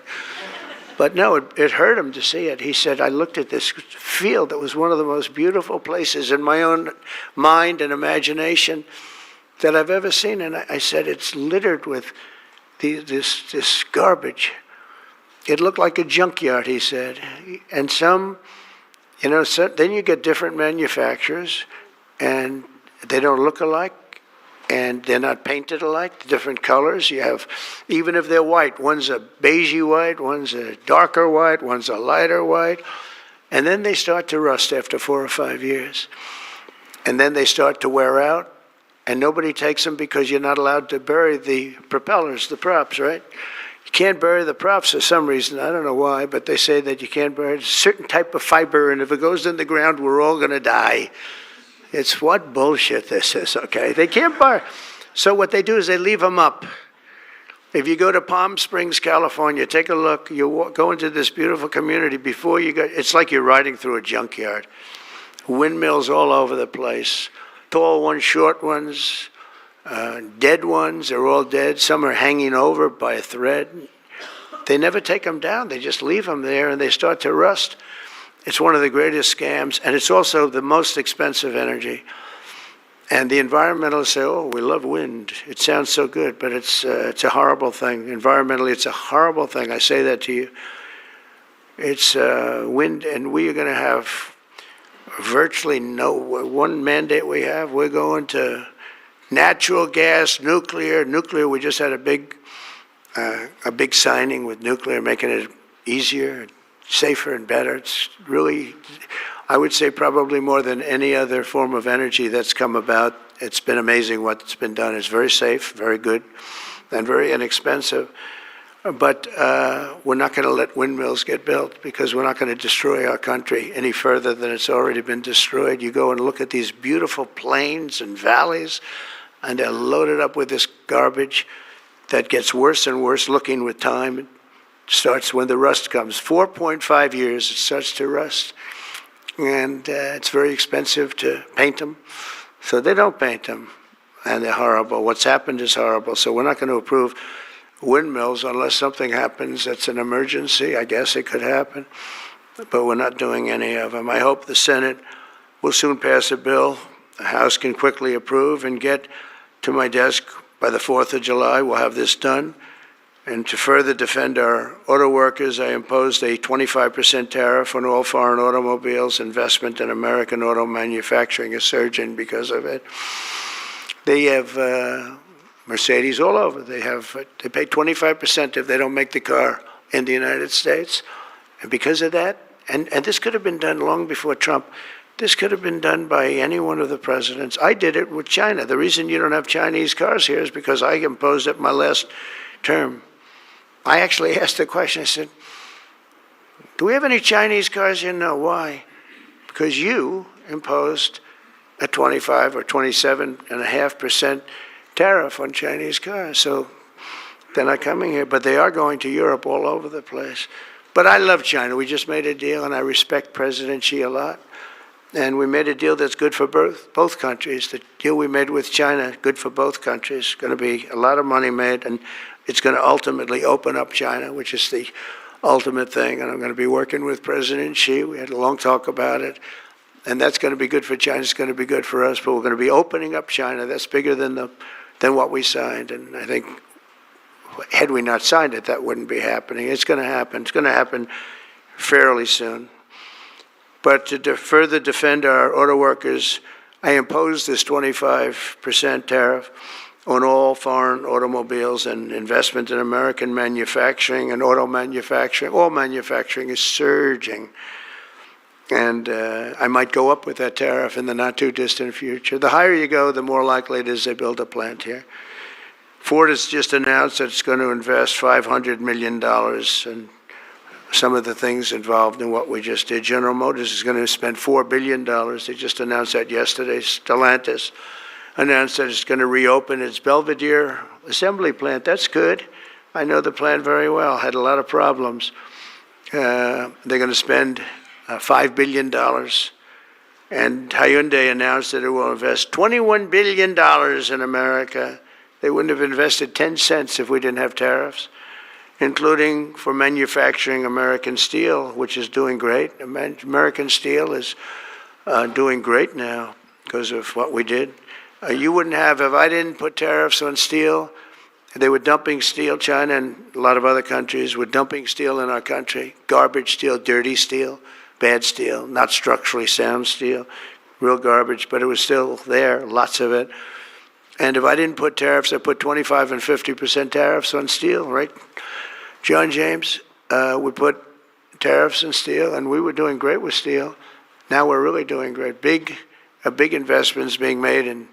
But no, it hurt him to see it. He said, I looked at this field that was one of the most beautiful places in my own mind and imagination that I've ever seen. And I said, it's littered with this garbage. It looked like a junkyard, he said. And some, then you get different manufacturers, and they don't look alike. And they're not painted alike, different colors. You have, even if they're white, one's a beigey white, one's a darker white, one's a lighter white. And then they start to rust after 4 or 5 years. And then they start to wear out, and nobody takes them because you're not allowed to bury the propellers, the props, right? You can't bury the props for some reason. I don't know why, but they say that you can't bury a certain type of fiber, and if it goes in the ground, we're all going to die. It's what bullshit this is, okay? They can't bury. So what they do is they leave them up. If you go to Palm Springs, California, take a look. You go into this beautiful community. Before you go, it's like you're riding through a junkyard. Windmills all over the place. Tall ones, short ones, dead ones. They're all dead. Some are hanging over by a thread. They never take them down. They just leave them there, and they start to rust. It's one of the greatest scams, and it's also the most expensive energy. And the environmentalists say, oh, we love wind. It sounds so good, but it's a horrible thing. Environmentally, it's a horrible thing. I say that to you. It's wind, and we are going to have virtually no, one mandate we have, we're going to natural gas, nuclear. Nuclear, we just had a big signing with nuclear, making it easier, safer, and better. It's really, I would say, probably more than any other form of energy that's come about. It's been amazing what's been done. It's very safe, very good, and very inexpensive. But we're not going to let windmills get built because we're not going to destroy our country any further than it's already been destroyed. You go and look at these beautiful plains and valleys, and they're loaded up with this garbage that gets worse and worse looking with time. It starts when the rust comes. 4.5 years it starts to rust. And it's very expensive to paint them. So they don't paint them, and they're horrible. What's happened is horrible. So we're not going to approve windmills unless something happens that's an emergency. I guess it could happen, but we're not doing any of them. I hope the Senate will soon pass a bill the House can quickly approve and get to my desk by the 4th of July. We'll have this done. And to further defend our auto workers, I imposed a 25% tariff on all foreign automobiles. Investment in American auto manufacturing is surging because of it. They have Mercedes all over. They pay 25% if they don't make the car in the United States. And because of that, and this could have been done long before Trump, this could have been done by any one of the presidents. I did it with China. The reason you don't have Chinese cars here is because I imposed it my last term. I actually asked the question, I said, do we have any Chinese cars here? No, why? Because you imposed a 25 or 27.5% tariff on Chinese cars. So they're not coming here, but they are going to Europe all over the place. But I love China. We just made a deal, and I respect President Xi a lot. And we made a deal that's good for both countries. The deal we made with China, good for both countries. Going to be a lot of money made, and it's going to ultimately open up China, which is the ultimate thing. And I'm going to be working with President Xi. We had a long talk about it. And that's going to be good for China. It's going to be good for us. But we're going to be opening up China. That's bigger than what we signed. And I think had we not signed it, that wouldn't be happening. It's going to happen. It's going to happen fairly soon. But to further defend our auto workers, I imposed this 25% tariff on all foreign automobiles and investment in American manufacturing and auto manufacturing. All manufacturing is surging. And I might go up with that tariff in the not-too-distant future. The higher you go, the more likely it is they build a plant here. Ford has just announced that it's going to invest $500 million in some of the things involved in what we just did. General Motors is going to spend $4 billion. They just announced that yesterday. Stellantis announced that it's going to reopen its Belvidere assembly plant. That's good. I know the plant very well. Had a lot of problems. They're going to spend $5 billion. And Hyundai announced that it will invest $21 billion in America. They wouldn't have invested 10 cents if we didn't have tariffs, including for manufacturing American steel, which is doing great. American steel is doing great now because of what we did. You wouldn't have, if I didn't put tariffs on steel, they were dumping steel. China and a lot of other countries were dumping steel in our country. Garbage steel, dirty steel, bad steel, not structurally sound steel, real garbage, but it was still there, lots of it. And if I didn't put tariffs, I put 25 and 50% tariffs on steel, right? John James, we put tariffs on steel, and we were doing great with steel. Now we're really doing great. A big investment is being made in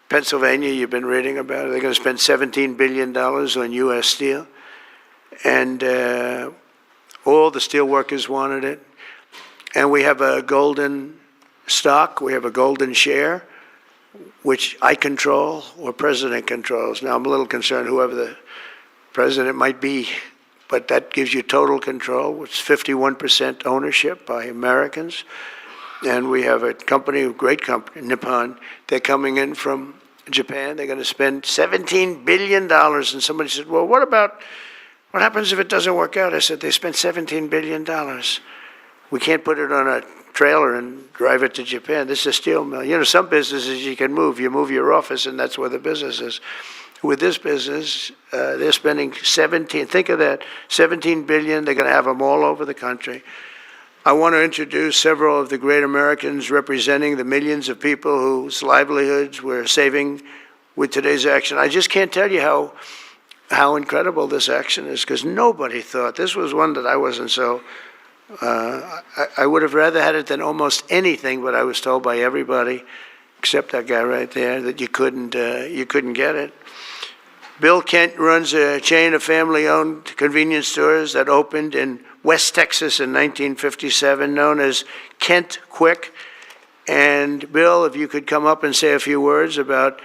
Pennsylvania. You've been reading about it. They're going to spend $17 billion on U.S. steel. and all the steel workers wanted it. And we have a golden stock, we have a golden share, which I control or President controls. Now, I'm a little concerned whoever the president might be, but that gives you total control. It's 51% ownership by Americans. And we have a company, a great company, Nippon. They're coming in from Japan. They're going to spend $17 billion. And somebody said, well, what happens if it doesn't work out? I said, they spent $17 billion. We can't put it on a trailer and drive it to Japan. This is a steel mill. You know, some businesses you can move. You move your office, and that's where the business is. With this business, they're spending 17, think of that, 17 billion. They're going to have them all over the country. I want to introduce several of the great Americans representing the millions of people whose livelihoods we're saving with today's action. I just can't tell you how incredible this action is, because nobody thought. This was one that I wasn't so, I would have rather had it than almost anything, but I was told by everybody, except that guy right there, that you couldn't get it. Bill Kent runs a chain of family-owned convenience stores that opened in West Texas in 1957, known as Kent Quick. And Bill, if you could come up and say a few words about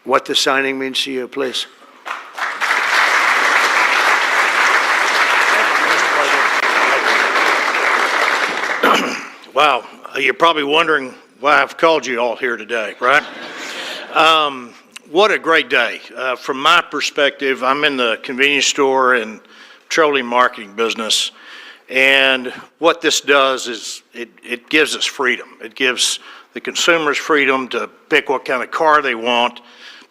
what the signing means to you, please. Wow, you're probably wondering why I've called you all here today, right? What a great day. From my perspective, I'm in the convenience store and petroleum marketing business, and what this does is it gives us freedom. It gives the consumers freedom to pick what kind of car they want,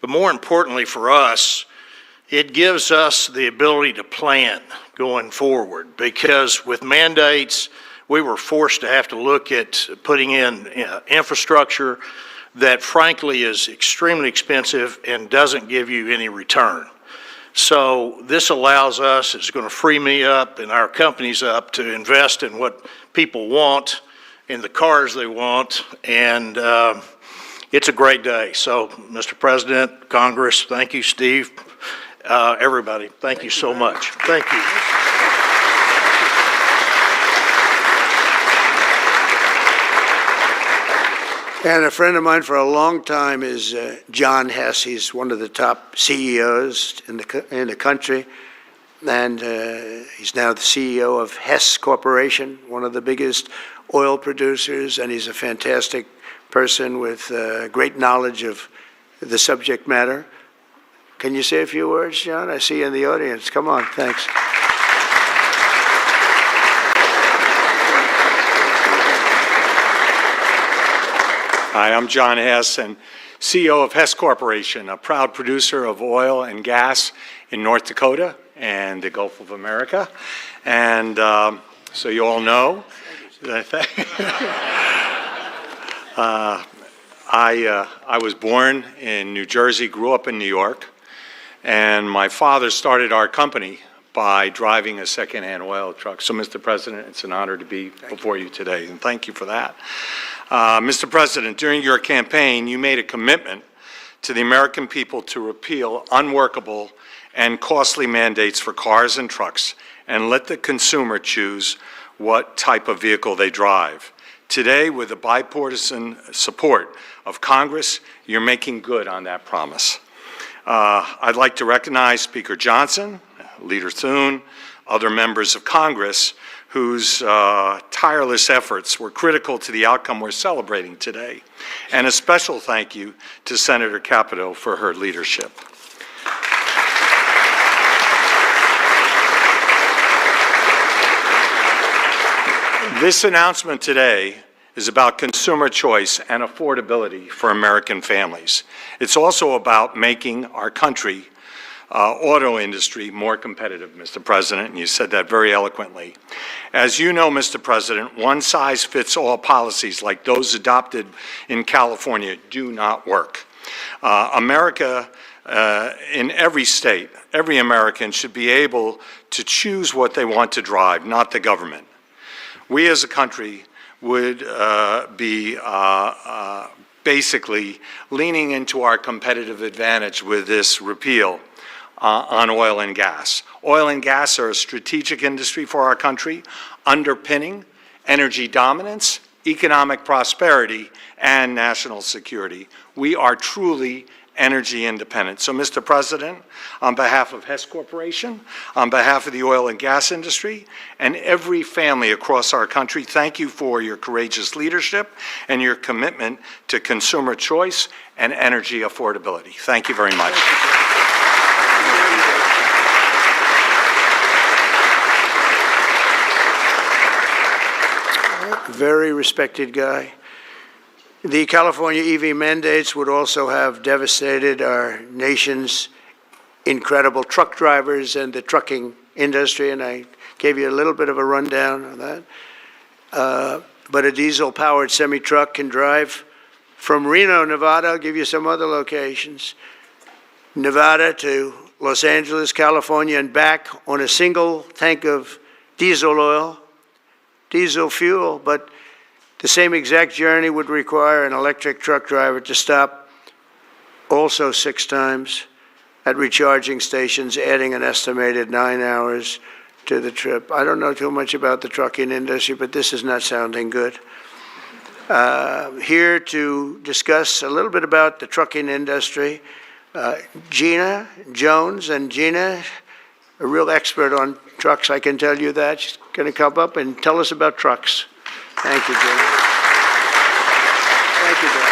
but more importantly for us, it gives us the ability to plan going forward, because with mandates, we were forced to have to look at putting in infrastructure that frankly is extremely expensive and doesn't give you any return. So this allows us, it's going to free me up and our companies up to invest in what people want, in the cars they want, and it's a great day. So, Mr. President, Congress, thank you, Steve, everybody, thank you so much. Thank you. And a friend of mine for a long time is John Hess. He's one of the top CEOs in the country, and he's now the CEO of Hess Corporation, one of the biggest oil producers, and he's a fantastic person with great knowledge of the subject matter. Can you say a few words, John? I see you in the audience. Come on, thanks. Hi, I'm John Hess, and CEO of Hess Corporation, a proud producer of oil and gas in North Dakota and the Gulf of America. And so you all know, I was born in New Jersey, grew up in New York, and my father started our company by driving a secondhand oil truck. So, Mr. President, it's an honor to be before you today, and thank you for that. Mr. President, during your campaign, you made a commitment to the American people to repeal unworkable and costly mandates for cars and trucks and let the consumer choose what type of vehicle they drive. Today, with the bipartisan support of Congress, you're making good on that promise. I'd like to recognize Speaker Johnson, Leader Thune, other members of Congress whose tireless efforts were critical to the outcome we're celebrating today. And a special thank you to Senator Capito for her leadership. This announcement today is about consumer choice and affordability for American families. It's also about making our country auto industry more competitive, Mr. President, and you said that very eloquently. As you know, Mr. President, one-size-fits-all policies like those adopted in California do not work. America, in every state, every American should be able to choose what they want to drive, not the government. We as a country would be basically leaning into our competitive advantage with this repeal on oil and gas. Oil and gas are a strategic industry for our country, underpinning energy dominance, economic prosperity, and national security. We are truly energy independent. So, Mr. President, on behalf of Hess Corporation, on behalf of the oil and gas industry, and every family across our country, thank you for your courageous leadership and your commitment to consumer choice and energy affordability. Thank you very much. Very respected guy. The California EV mandates would also have devastated our nation's incredible truck drivers and the trucking industry, and I gave you a little bit of a rundown on that. But a diesel-powered semi-truck can drive from Reno, Nevada, I'll give you some other locations, Nevada to Los Angeles, California, and back on a single tank of diesel oil, diesel fuel, but the same exact journey would require an electric truck driver to stop also 6 times at recharging stations, adding an estimated 9 hours to the trip. I don't know too much about the trucking industry, but this is not sounding good. Here to discuss a little bit about the trucking industry, Gina Jones. And Gina, a real expert on trucks, I can tell you that. She's going to come up and tell us about trucks. Thank you, Gina. Thank you, Gina.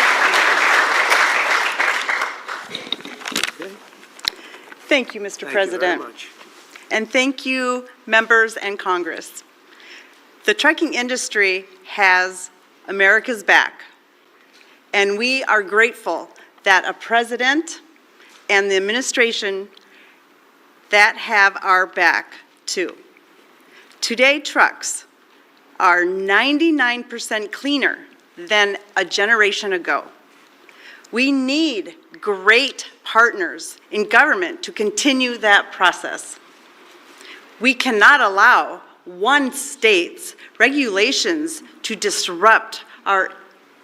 Thank you, Mr. President. Thank you very much. And thank you, members and Congress. The trucking industry has America's back, and we are grateful that a president and the administration that have our back, too. Today, trucks are 99% cleaner than a generation ago. We need great partners in government to continue that process. We cannot allow one state's regulations to disrupt our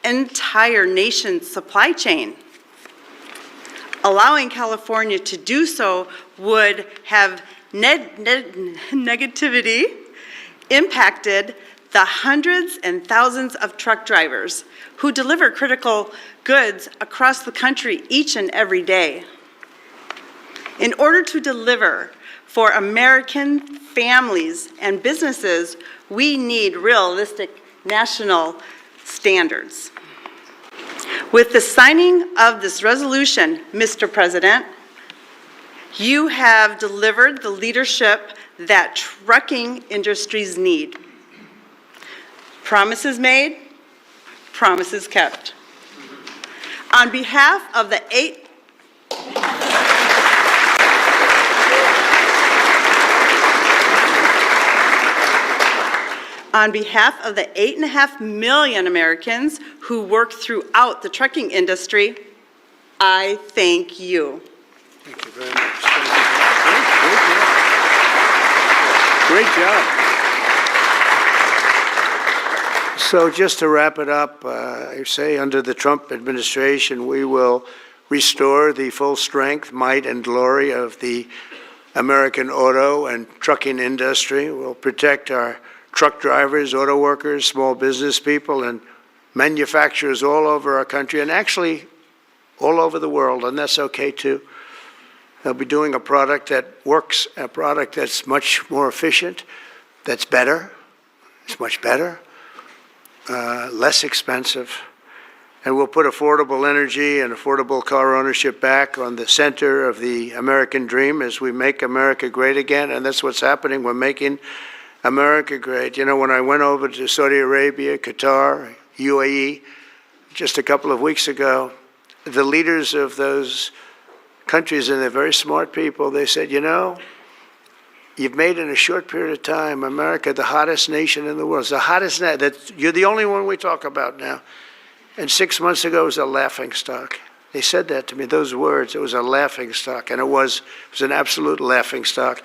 entire nation's supply chain. Allowing California to do so would have negativity impacted the hundreds and thousands of truck drivers who deliver critical goods across the country each and every day. In order to deliver for American families and businesses, we need realistic national standards. With the signing of this resolution, Mr. President, you have delivered the leadership that trucking industries need. Promises made, promises kept. On behalf of the 8.5 million Americans who work throughout the trucking industry, I thank you. Thank you very much. Great job. So just to wrap it up, I say under the Trump administration, we will restore the full strength, might, and glory of the American auto and trucking industry. We'll protect our truck drivers, auto workers, small business people, and manufacturers all over our country, and actually all over the world, and that's okay too. They'll be doing a product that works, a product that's much more efficient, that's better, it's much better, less expensive, and we'll put affordable energy and affordable car ownership back on the center of the American dream as we make America great again, and that's what's happening. We're making America great. You know, when I went over to Saudi Arabia, Qatar, UAE, just a couple of weeks ago, the leaders of those countries, and they're very smart people, they said, you know, you've made in a short period of time America the hottest nation in the world. It's the hottest, you're the only one we talk about now. And 6 months ago, it was a laughingstock. They said that to me, those words, it was a laughingstock, and it was an absolute laughingstock.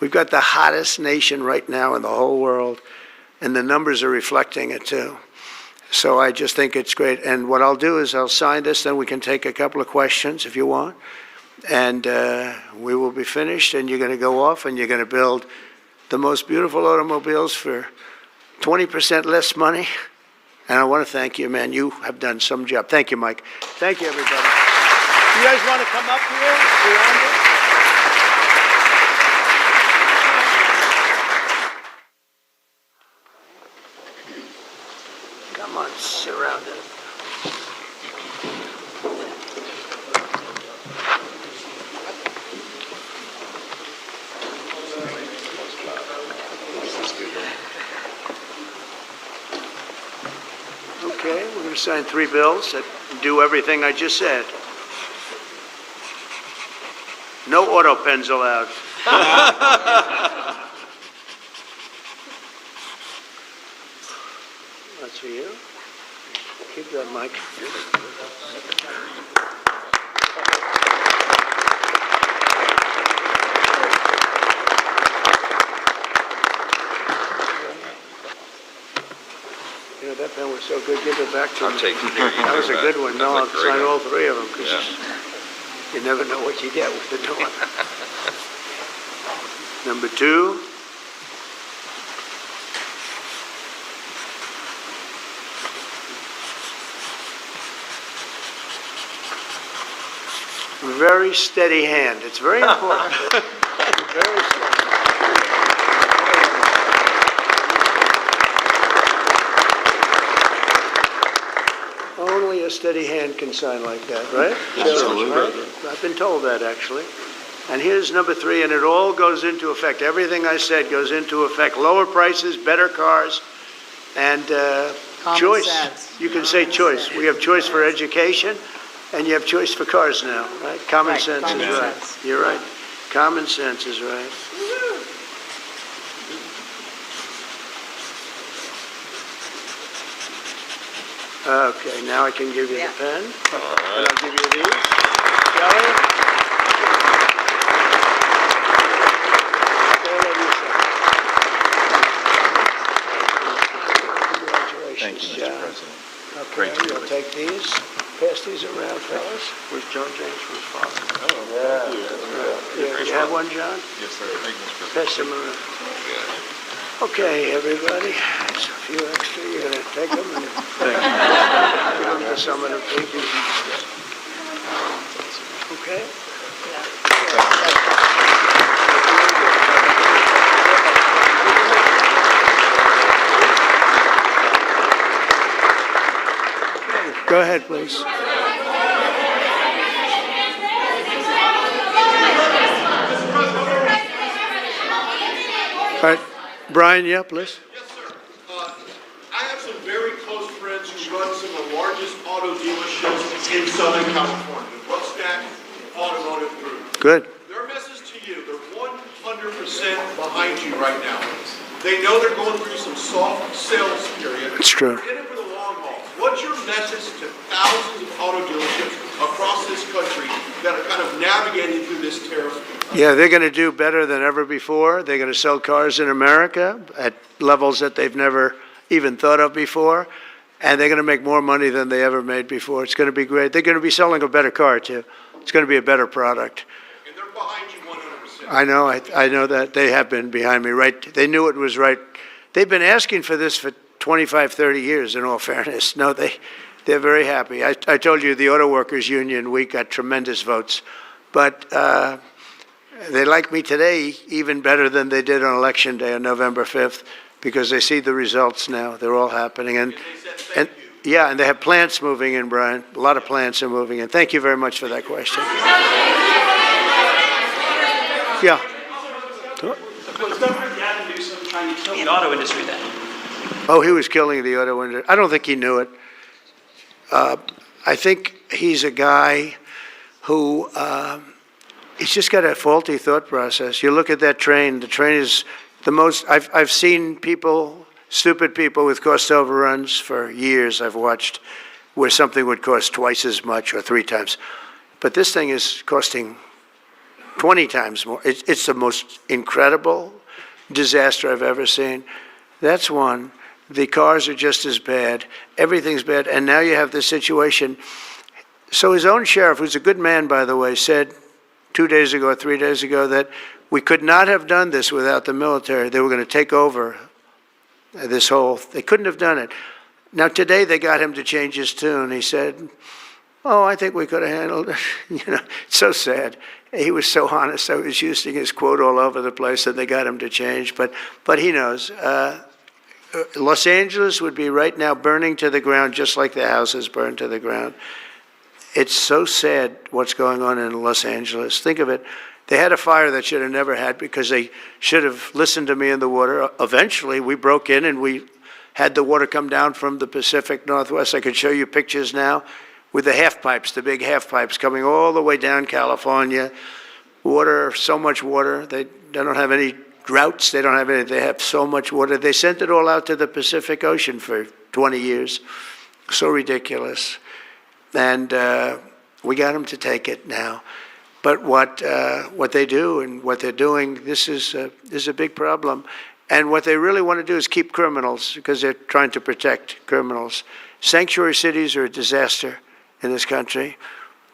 We've got the hottest nation right now in the whole world, and the numbers are reflecting it too. So I just think it's great. And what I'll do is I'll sign this, then we can take a couple of questions if you want. and we will be finished, and you're going to go off, and you're going to build the most beautiful automobiles for 20% less money. And I want to thank you, man. You have done some job. Thank you, Mike. Thank you, everybody. You guys want to come up here? Come on, surround it. Okay, we're going to sign 3 bills that do everything I just said. No auto pens allowed. That's for you. Keep that, Mike. You know, that pen was so good, give it back to me. I'll take it. Here, you That was a go good back. one. No, I'll That's a great sign one. all 3 of them, because Yeah. you never know what you get with the new one. Number 2. Very steady hand. It's very important. Very steady. Only a steady hand can sign like that, right? Absolutely. Right? I've been told that, actually. And here's number 3, and it all goes into effect. Everything I said goes into effect. Lower prices, better cars, and choice. sense. You can say choice. We have choice for education, and you have choice for cars now, right? Common Right, sense common is right. sense. You're right. Common sense is right. Okay, now I can give you the pen. And I'll give you these. Shelley? Thank you, Mr. President. Okay, Great to be you'll with take these. Pass these around, fellas. Where's John James from his father? Yeah, you have one, John? Yes, sir. Thank you, Mr. President. Pass them around. Okay, everybody, there's a few extra. You're going to take them and give them to some of the people. Okay? Go ahead, please. All right, Brian, yeah, please. Yes, sir. I have some very close friends who run some of the largest auto dealerships in Southern California, the Rustack Automotive Group. Good. Their message to you, they're 100% behind you right now. They know they're going through some soft sales period. It's true. They're in it for the long haul. What's your message to thousands of auto dealerships across this country that are kind of navigating through this tariff? Yeah, they're going to do better than ever before. They're going to sell cars in America at levels that they've never even thought of before. And they're going to make more money than they ever made before. It's going to be great. They're going to be selling a better car, too. It's going to be a better product. And they're behind you 100%. I know. I know that. They have been behind me, right? They knew it was right. They've been asking for this for 25, 30 years, in all fairness. No, they're very happy. I told you the Auto Workers Union, we got tremendous votes. But they like me today even better than they did on Election Day on November 5th, because they see the results now. They're all happening. And yeah, and they have plants moving in, Brian. A lot of plants are moving in. Thank you very much for that question. Yeah. Was Governor Gavin Newsom trying to kill the auto industry then? Oh, he was killing the auto industry. I don't think he knew it. I think he's a guy who, he's just got a faulty thought process. You look at that train, the train is the most, I've seen people, stupid people with cost overruns for years. I've watched where something would cost twice as much or 3 times. But this thing is costing 20 times more. It's the most incredible disaster I've ever seen. That's one. The cars are just as bad. Everything's bad. And now you have this situation. So his own sheriff, who's a good man, by the way, said 2 days ago or 3 days ago that we could not have done this without the military. They were going to take over this whole, they couldn't have done it. Now today they got him to change his tune. He said, oh, I think we could have handled it. It's so sad. He was so honest. I was using his quote all over the place, and they got him to change. But he knows. Los Angeles would be right now burning to the ground, just like the houses burned to the ground. It's so sad what's going on in Los Angeles. Think of it. They had a fire that should have never had because they should have listened to me in the water. Eventually, we broke in and we had the water come down from the Pacific Northwest. I could show you pictures now with the half pipes, the big half pipes coming all the way down California. Water, so much water. They don't have any droughts. They don't have any. They have so much water. They sent it all out to the Pacific Ocean for 20 years. So ridiculous. And we got them to take it now. But what they do and what they're doing, this is a big problem. And what they really want to do is keep criminals because they're trying to protect criminals. Sanctuary cities are a disaster in this country.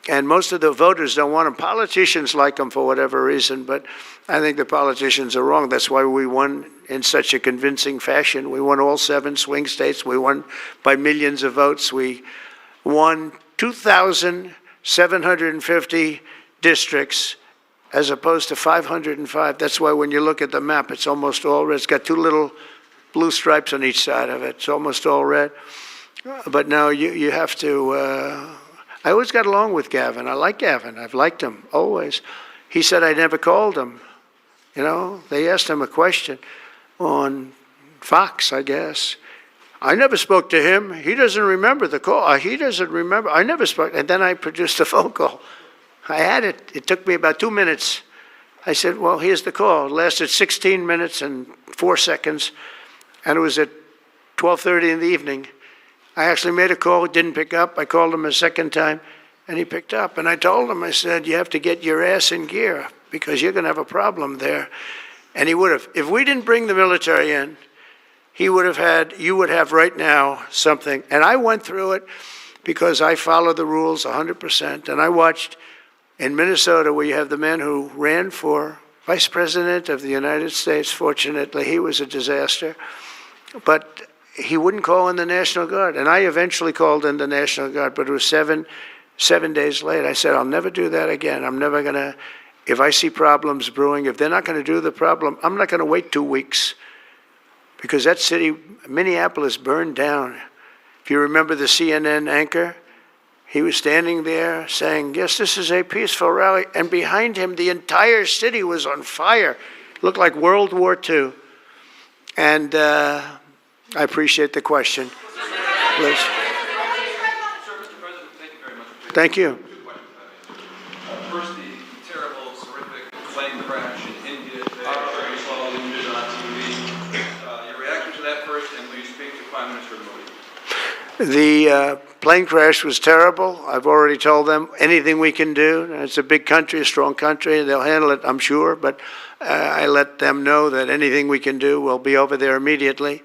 And most of the voters don't want them. Politicians like them for whatever reason, but I think the politicians are wrong. That's why we won in such a convincing fashion. We won all 7 swing states. We won by millions of votes. We won 2,750 districts as opposed to 505. That's why when you look at the map, it's almost all red. It's got 2 little blue stripes on each side of it. It's almost all red. But now you have to, I always got along with Gavin. I like Gavin. I've liked him, always. He said I never called him. They asked him a question on Fox, I guess. I never spoke to him. He doesn't remember the call. He doesn't remember. I never spoke. And then I produced a phone call. I had it. It took me about 2 minutes. I said, well, here's the call. It lasted 16 minutes and 4 seconds. And it was at 12:30 in the evening. I actually made a call, didn't pick up. I called him a second time, and he picked up. And I told him, I said, you have to get your ass in gear because you're going to have a problem there. And he would have. If we didn't bring the military in, you would have right now something. And I went through it because I follow the rules 100%. And I watched in Minnesota where you have the man who ran for vice president of the United States. Fortunately, he was a disaster. But he wouldn't call in the National Guard. And I eventually called in the National Guard, but it was seven days late. I said, I'll never do that again. I'm never going to, if I see problems brewing, if they're not going to do the problem, I'm not going to wait 2 weeks. Because that city, Minneapolis, burned down. If you remember the CNN anchor, he was standing there saying, yes, this is a peaceful rally. And behind him, the entire city was on fire. It looked like World War II. And I appreciate the question. Please. Sir, Mr. President, thank you very much. Thank you. First, the terrible, horrific plane crash in India today. I'm sure you saw the news on TV. Your reaction to that first, and will you speak to Prime Minister Modi? The plane crash was terrible. I've already told them anything we can do. It's a big country, a strong country. They'll handle it, I'm sure. But I let them know that anything we can do, we'll be over there immediately.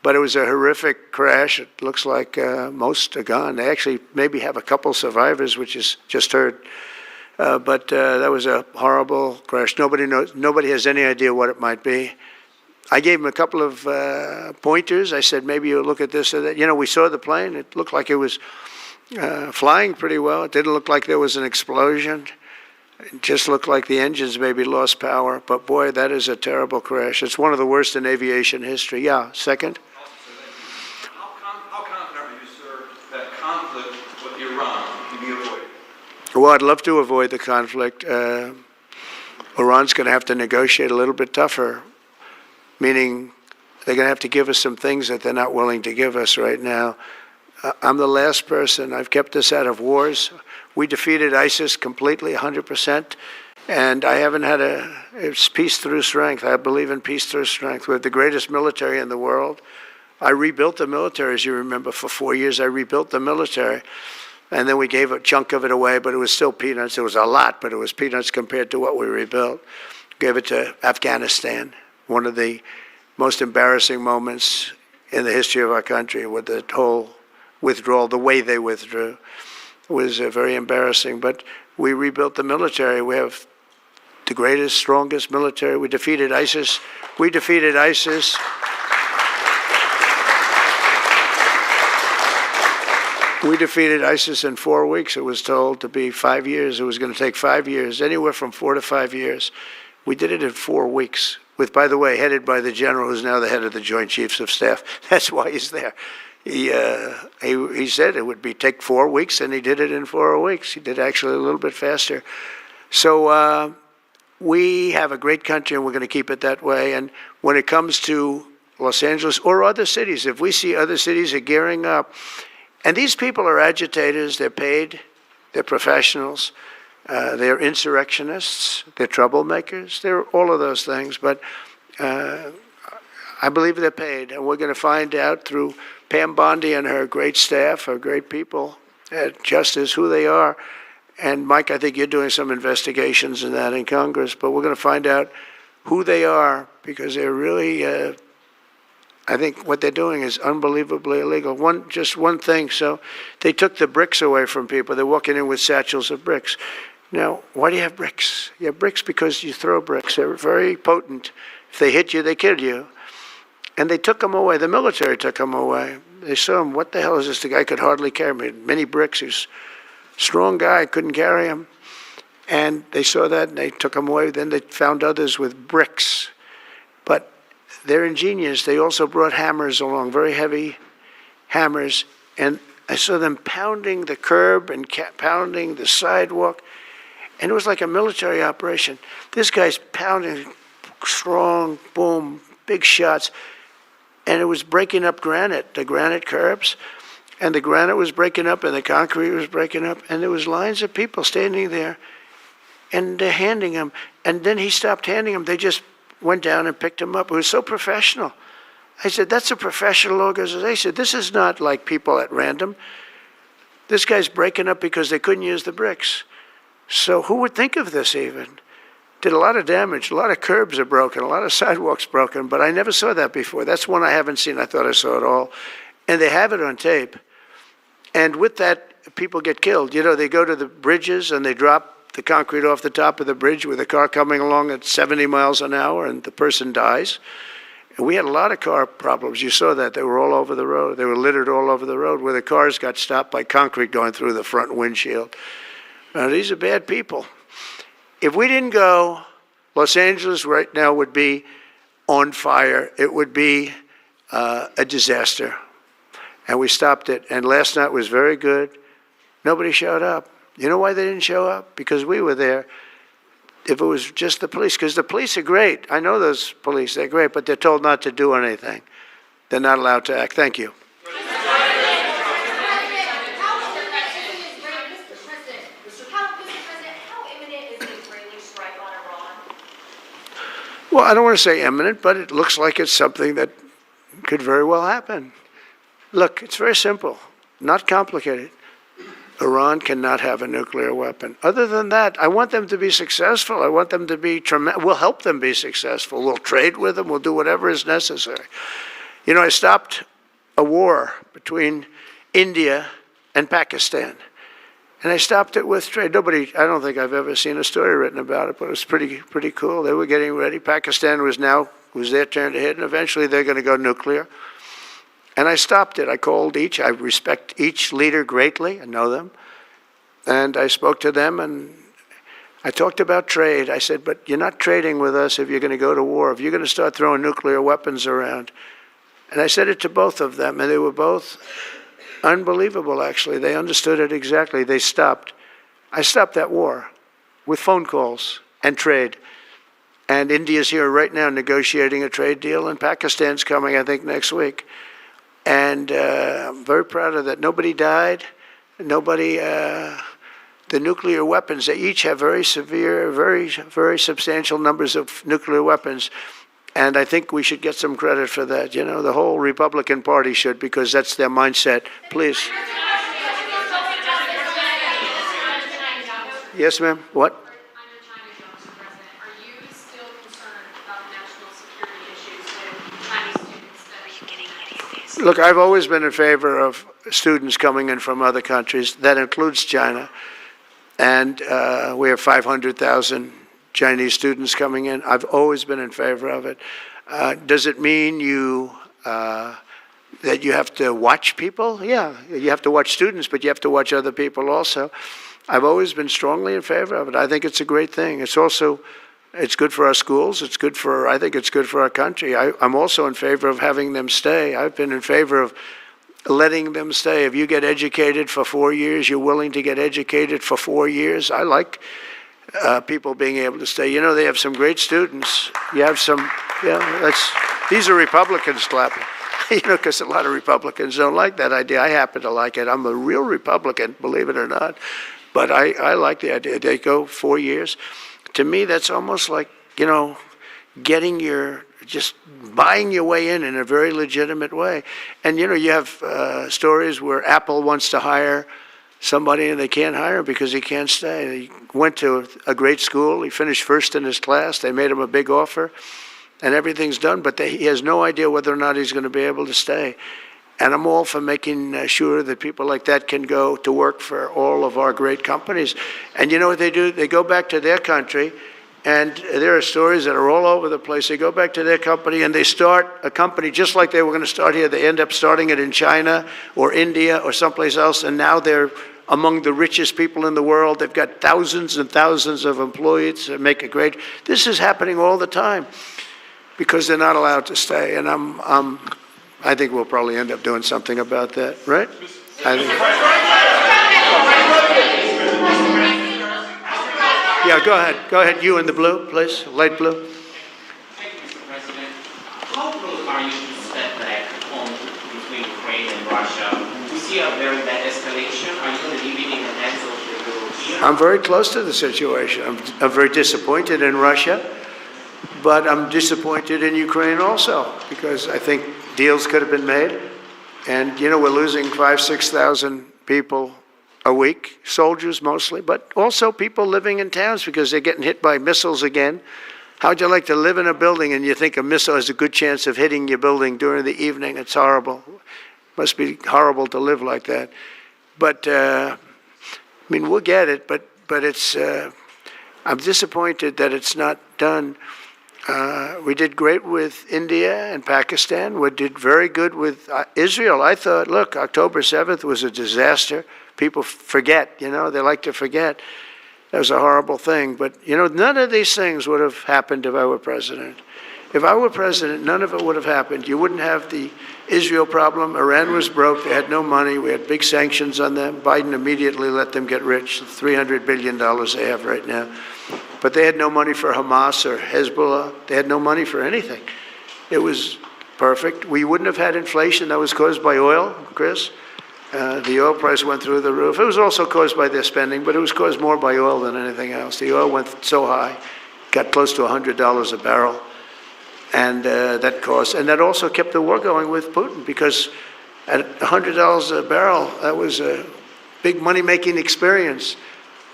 But it was a horrific crash. It looks like most are gone. They actually maybe have a couple survivors, which is just heard. But that was a horrible crash. Nobody knows. Nobody has any idea what it might be. I gave him a couple of pointers. I said, maybe you'll look at this or that. We saw the plane. It looked like it was flying pretty well. It didn't look like there was an explosion. It just looked like the engines maybe lost power. But boy, that is a terrible crash. It's one of the worst in aviation history. Yeah, second. How confident are you, sir, that conflict with Iran can be avoided? Well, I'd love to avoid the conflict. Iran's going to have to negotiate a little bit tougher, meaning they're going to have to give us some things that they're not willing to give us right now. I'm the last person. I've kept us out of wars. We defeated ISIS completely, 100%, and I haven't had it's peace through strength. I believe in peace through strength. We have the greatest military in the world. I rebuilt the military, as you remember, for 4 years. I rebuilt the military, and then we gave a chunk of it away, but it was still peanuts. It was a lot, but it was peanuts compared to what we rebuilt. Gave it to Afghanistan, one of the most embarrassing moments in the history of our country with the whole withdrawal, the way they withdrew. was very embarrassing. But we rebuilt the military. We have the greatest, strongest military. We defeated ISIS. We defeated ISIS. We defeated ISIS in 4 weeks. It was told to be 5 years. It was going to take 5 years, anywhere from 4 to 5 years. We did it in 4 weeks, with, by the way, headed by the general who's now the head of the Joint Chiefs of Staff. That's why he's there. He said it would take 4 weeks, and he did it in 4 weeks. He did actually a little bit faster. So we have a great country, and we're going to keep it that way. And when it comes to Los Angeles or other cities, if we see other cities are gearing up, and these people are agitators, they're paid, they're professionals, they're insurrectionists, they're troublemakers, they're all of those things. But I believe they're paid, and we're going to find out through Pam Bondi and her great staff, her great people at Justice, who they are. And Mike, I think you're doing some investigations in that in Congress, but we're going to find out who they are, because they're really, I think what they're doing is unbelievably illegal. Just one thing, so they took the bricks away from people. They're walking in with satchels of bricks. Now, why do you have bricks? You have bricks because you throw bricks. They're very potent. If they hit you, they kill you. And they took them away. The military took them away. They saw him, what the hell is this? The guy could hardly carry me. Many bricks. He's a strong guy, couldn't carry him. And they saw that, and they took him away. Then they found others with bricks. But they're ingenious. They also brought hammers along, very heavy hammers. And I saw them pounding the curb and pounding the sidewalk. And it was like a military operation. This guy's pounding strong, boom, big shots. And it was breaking up granite, the granite curbs. And the granite was breaking up, and the concrete was breaking up. And there was lines of people standing there, and they're handing him. And then he stopped handing them. They just went down and picked him up. It was so professional. I said, that's a professional organization. This is not like people at random. This guy's breaking up because they couldn't use the bricks. So who would think of this even? Did a lot of damage. A lot of curbs are broken. A lot of sidewalks broken. But I never saw that before. That's one I haven't seen. I thought I saw it all. And they have it on tape. And with that, people get killed. You know, they go to the bridges and they drop the concrete off the top of the bridge with a car coming along at 70 miles an hour, and the person dies. And we had a lot of car problems. You saw that. They were all over the road. They were littered all over the road, where the cars got stopped by concrete going through the front windshield. Now, these are bad people. If we didn't go, Los Angeles right now would be on fire. It would be a disaster. And we stopped it. And last night was very good. Nobody showed up. You know why they didn't show up? Because we were there. If it was just the police, because the police are great. I know those police, they're great, but they're told not to do anything. They're not allowed to act. Thank you. Well, I don't want to say imminent, but it looks like it's something that could very well happen. Look, it's very simple, not complicated. Iran cannot have a nuclear weapon. Other than that, I want them to be successful. I want them to be tremendous. We'll help them be successful. We'll trade with them. We'll do whatever is necessary. You know, I stopped a war between India and Pakistan. And I stopped it with trade. I don't think I've ever seen a story written about it, but it was pretty cool. They were getting ready. Pakistan was their turn to hit, and eventually they're going to go nuclear. And I stopped it. I called each. I respect each leader greatly. I know them. And I spoke to them, and I talked about trade. I said, but you're not trading with us if you're going to go to war, if you're going to start throwing nuclear weapons around. And I said it to both of them, and they were both unbelievable, actually. They understood it exactly. They stopped. I stopped that war with phone calls and trade. And India's here right now negotiating a trade deal, and Pakistan's coming, I think, next week. And I'm very proud of that. Nobody died. The nuclear weapons, they each have very severe, very substantial numbers of nuclear weapons. And I think we should get some credit for that. You know, the whole Republican Party should, because that's their mindset. Please. Yes, ma'am. What? Look, I've always been in favor of students coming in from other countries. That includes China. And we have 500,000 Chinese students coming in. I've always been in favor of it. Does it mean that you have to watch people? Yeah, you have to watch students, but you have to watch other people also. I've always been strongly in favor of it. I think it's a great thing. It's also, it's good for our schools. It's good for, I think it's good for our country. I'm also in favor of having them stay. I've been in favor of letting them stay. If you get educated for 4 years, you're willing to get educated for 4 years. I like people being able to stay. You know, they have some great students. You have some, these are Republicans clapping. You know, because a lot of Republicans don't like that idea. I happen to like it. I'm a real Republican, believe it or not. But I like the idea. They go 4 years. To me, that's almost like, you know, just buying your way in a very legitimate way. And, you know, you have stories where Apple wants to hire somebody and they can't hire him because he can't stay. He went to a great school. He finished first in his class. They made him a big offer. And everything's done, but he has no idea whether or not he's going to be able to stay. And I'm all for making sure that people like that can go to work for all of our great companies. And you know what they do? They go back to their country, and there are stories that are all over the place. They go back to their company, and they start a company just like they were going to start here. They end up starting it in China or India or someplace else, and now they're among the richest people in the world. They've got thousands and thousands of employees that make it great. This is happening all the time, because they're not allowed to stay, and I think we'll probably end up doing something about that, right? Yeah, go ahead. You in the blue, please, light blue. Thank you, Mr. President. How close are you to step back on between Ukraine and Russia? We see a very bad escalation. Are you going to leave it in the hands of the Europeans? I'm very close to the situation. I'm very disappointed in Russia. But I'm disappointed in Ukraine also, because I think deals could have been made. And, you know, we're losing 5,000, 6,000 people a week, soldiers mostly, but also people living in towns because they're getting hit by missiles again. How'd you like to live in a building and you think a missile has a good chance of hitting your building during the evening? It's horrible. Must be horrible to live like that. But, I mean, we'll get it, but it's, I'm disappointed that it's not done. We did great with India and Pakistan. We did very good with Israel. I thought, look, October 7th was a disaster. People forget, you know, they like to forget. That was a horrible thing. But, you know, none of these things would have happened if I were president. If I were president, none of it would have happened. You wouldn't have the Israel problem. Iran was broke. They had no money. We had big sanctions on them. Biden immediately let them get rich, $300 billion they have right now. But they had no money for Hamas or Hezbollah. They had no money for anything. It was perfect. We wouldn't have had inflation that was caused by oil, Chris. The oil price went through the roof. It was also caused by their spending, but it was caused more by oil than anything else. The oil went so high, got close to $100 a barrel. And that also kept the war going with Putin, because at $100 a barrel, that was a big money-making experience.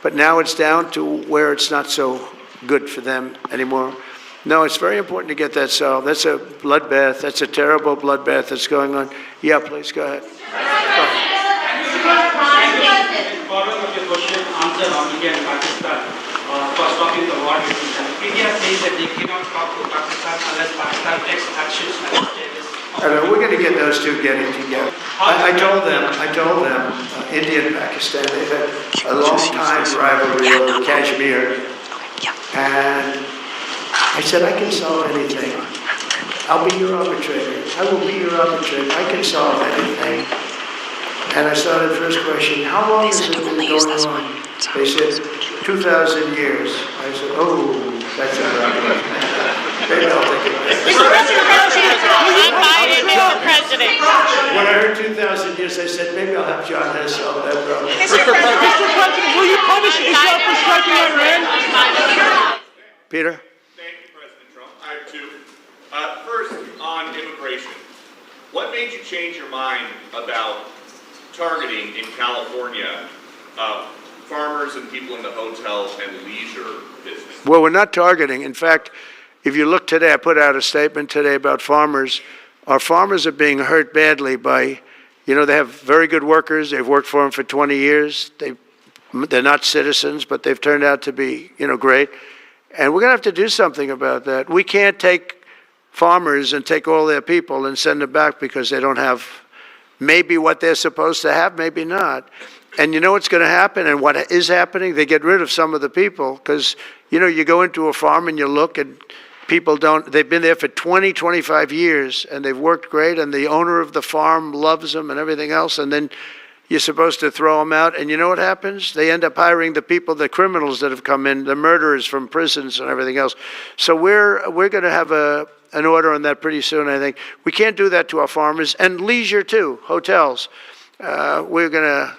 But now it's down to where it's not so good for them anymore. No, it's very important to get that solved. That's a bloodbath. That's a terrible bloodbath that's going on. Yeah, please, go ahead. Following up your question, answer on India and Pakistan for stopping the war between them. India says that they cannot talk to Pakistan unless Pakistan takes actions against terrorists. We're going to get those two getting together. I told them, India and Pakistan, they've had a long time rivalry over Kashmir. And I said, I can solve anything. I'll be your arbitrator. I will be your arbitrator. I can solve anything. And I started first question, how long has it been going on? They said, 2,000 years. I said, oh, that's a problem. Maybe I'll take it. When I heard 2,000 years, I said, maybe I'll have John Hess solve that problem. Mr. President, will you punish Israel for striking Iran? Peter? Thank you, President Trump. I have two. First, on immigration. What made you change your mind about targeting in California farmers and people in the hotel and leisure business? Well, we're not targeting. In fact, if you look today, I put out a statement today about farmers Our farmers are being hurt badly by, they have very good workers. They've worked for them for 20 years. They're not citizens, but they've turned out to be, great. And we're going to have to do something about that. We can't take farmers and take all their people and send them back because they don't have maybe what they're supposed to have, maybe not. And you know what's going to happen and what is happening? They get rid of some of the people because, you go into a farm and you look and people they've been there for 20, 25 years and they've worked great and the owner of the farm loves them and everything else, and then you're supposed to throw them out, and you know what happens? They end up hiring the people, the criminals that have come in, the murderers from prisons and everything else. So we're going to have an order on that pretty soon, I think. We can't do that to our farmers, and leisure too, hotels. We're going to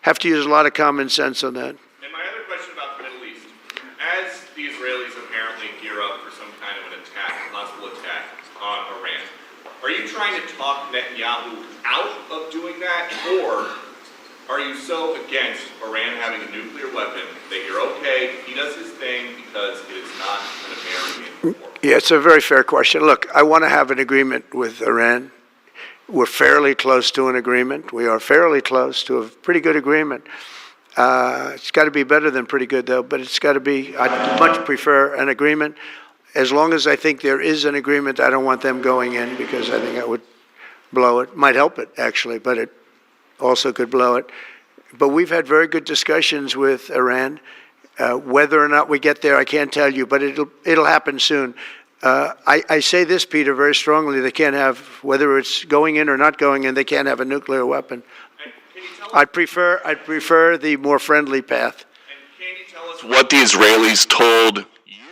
have to use a lot of common sense on that. And my other question about the Middle East, as the Israelis apparently gear up for some kind of an attack, possible attack on Iran, are you trying to talk Netanyahu out of doing that, or are you so against Iran having a nuclear weapon that you're okay, he does his thing because it is not an American war? Yeah, it's a very fair question. Look, I want to have an agreement with Iran. We're fairly close to an agreement. We are fairly close to a pretty good agreement. It's got to be better than pretty good, though, but it's got to be, I'd much prefer an agreement. As long as I think there is an agreement, I don't want them going in because I think that would blow it. Might help it, actually, but it also could blow it. But we've had very good discussions with Iran. Whether or not we get there, I can't tell you, but it'll happen soon. I say this, Peter, very strongly. They can't have, whether it's going in or not going in, they can't have a nuclear weapon. I'd prefer the more friendly path. And can you tell us What the Israelis told that made you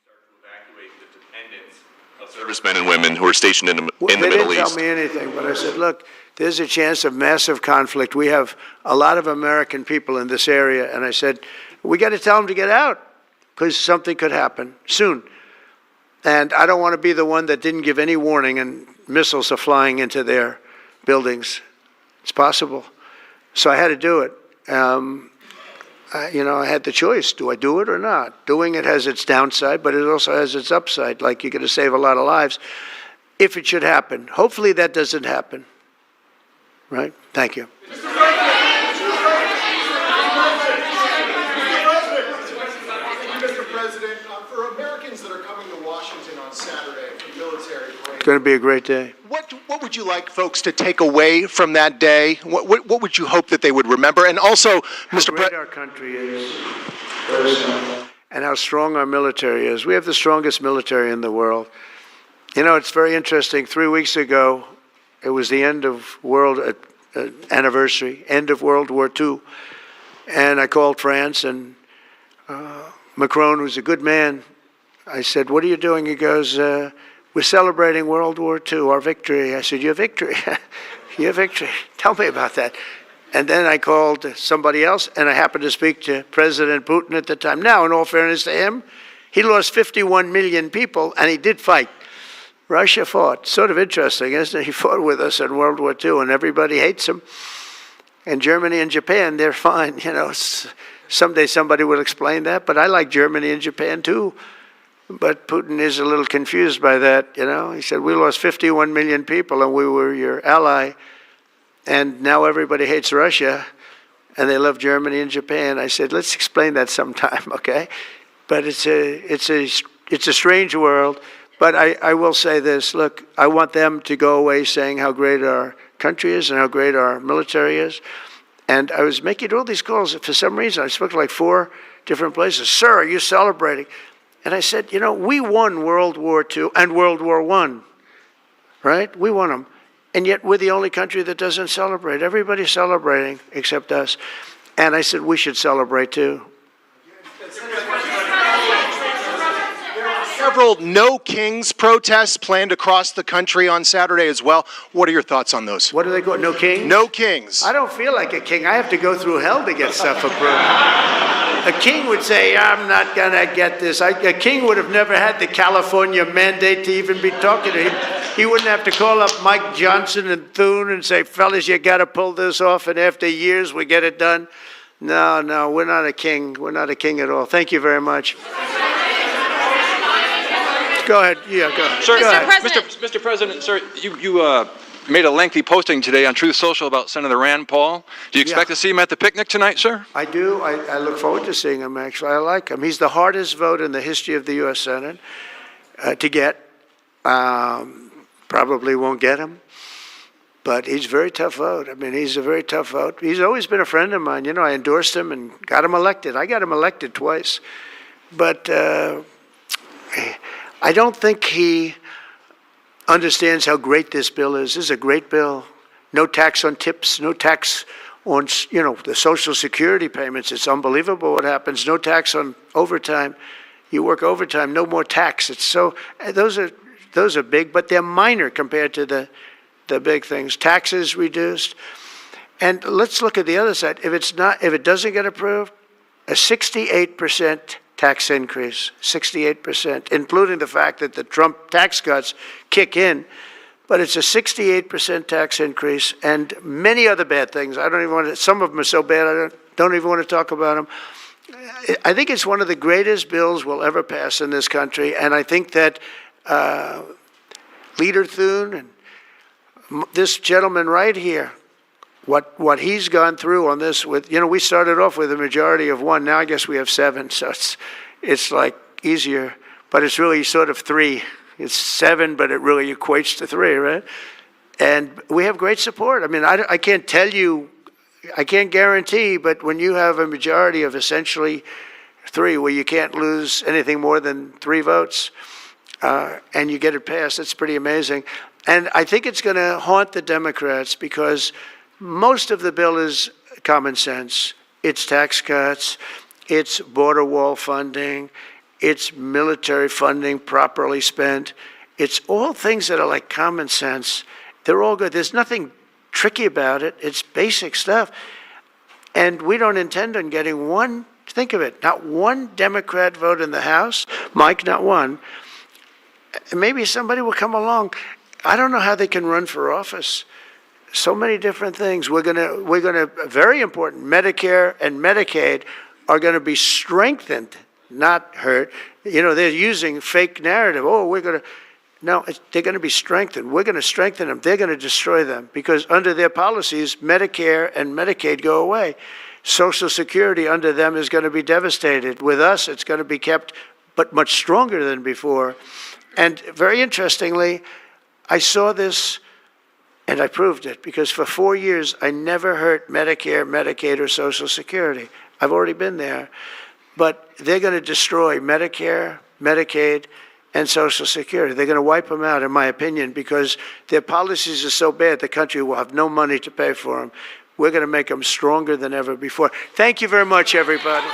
start to evacuate the dependents of servicemen and women who are stationed in the Middle They didn't East. tell me anything, but I said, look, there's a chance of massive conflict. We have a lot of American people in this area, and I said, we got to tell them to get out because something could happen soon. And I don't want to be the one that didn't give any warning and missiles are flying into their buildings. It's possible. So I had to do it. I had the choice. Do I do it or not? Doing it has its downside, but it also has its upside. Like, you're going to save a lot of lives if it should happen. Hopefully that doesn't happen. Right? Thank you. Mr. President, for Americans that are coming to Washington on Saturday for the military parade, It's going to be a great day. what would you like folks to take away from that day? What would you hope that they would remember? And also, Mr. How great our country is, and how strong our military is. We have the strongest military in the world. It's very interesting. 3 weeks ago, it was the end of world anniversary, end of World War II, and I called France, and Macron, who's a good man, I said, "What are you doing?" He goes, "We're celebrating World War II, our victory." I said, "Your victory? Your victory? Tell me about that." And then I called somebody else, and I happened to speak to President Putin at the time. Now, in all fairness to him, he lost 51 million people, and he did fight. Russia fought. Sort of interesting, isn't it? He fought with us in World War II, and everybody hates him. And Germany and Japan, they're fine. Someday somebody will explain that, but I like Germany and Japan too. But Putin is a little confused by that, He said, we lost 51 million people, and we were your ally. And now everybody hates Russia, and they love Germany and Japan. I said, let's explain that sometime, okay? But it's a strange world. But I will say this, look, I want them to go away saying how great our country is and how great our military is. And I was making all these calls. For some reason, I spoke to like 4 different places. Sir, are you celebrating? And I said, we won World War II and World War I, right? We won them. And yet we're the only country that doesn't celebrate. Everybody's celebrating except us. And I said, we should celebrate too. Several No Kings protests planned across the country on Saturday as well. What are your thoughts on those? What do they call it? No Kings? No Kings. I don't feel like a king. I have to go through hell to get stuff approved. A king would say, I'm not going to get this. A king would have never had the California mandate to even be talking to him. He wouldn't have to call up Mike Johnson and Thune and say, fellas, you got to pull this off, and after years we get it done. No, we're not a king. We're not a king at all. Thank you very much. Go ahead, yeah, go ahead. Sir, Go ahead. Mr. President, sir, you made a lengthy posting today on Truth Social about Senator Rand Paul. Do you expect to see him at the picnic tonight, sir? I do. I look forward to seeing him, actually. I like him. He's the hardest vote in the history of the U.S. Senate to get. Probably won't get him, but he's a very tough vote. I mean, he's a very tough vote. He's always been a friend of mine. You know, I endorsed him and got him elected. I got him elected twice. But I don't think he understands how great this bill is. This is a great bill. No tax on tips, no tax on, you know, the Social Security payments. It's unbelievable what happens. No tax on overtime. You work overtime, no more tax. It's so, those are big, but they're minor compared to the big things. Taxes reduced. And let's look at the other side. If it doesn't get approved, a 68% tax increase, 68%, including the fact that the Trump tax cuts kick in. But it's a 68% tax increase and many other bad things. I don't even want to, some of them are so bad I don't even want to talk about them. I think it's one of the greatest bills we'll ever pass in this country, and I think that Leader Thune and this gentleman right here, what he's gone through on this with, you know, we started off with a majority of 1, now I guess we have 7, so it's like easier, but it's really sort of 3. It's 7, but it really equates to 3, right? And we have great support. I mean, I can't tell you, I can't guarantee, but when you have a majority of essentially 3, where you can't lose anything more than 3 votes, and you get it passed, that's pretty amazing. And I think it's going to haunt the Democrats because most of the bill is common sense. It's tax cuts, it's border wall funding, it's military funding properly spent. It's all things that are like common sense. They're all good. There's nothing tricky about it. It's basic stuff. And we don't intend on getting one, think of it, not one Democrat vote in the House. Mike, not one. Maybe somebody will come along. I don't know how they can run for office. So many different things. We're gonna, very important, Medicare and Medicaid are gonna be strengthened, not hurt. You know, they're using fake narrative. Oh, no, they're going to be strengthened. We're going to strengthen them. They're going to destroy them because under their policies, Medicare and Medicaid go away. Social Security under them is going to be devastated. With us, it's going to be kept, but much stronger than before. And very interestingly, I saw this and I proved it because for 4 years, I never hurt Medicare, Medicaid, or Social Security. I've already been there. But they're going to destroy Medicare, Medicaid, and Social Security. They're going to wipe them out, in my opinion, because their policies are so bad, the country will have no money to pay for them. We're going to make them stronger than ever before. Thank you very much, everybody.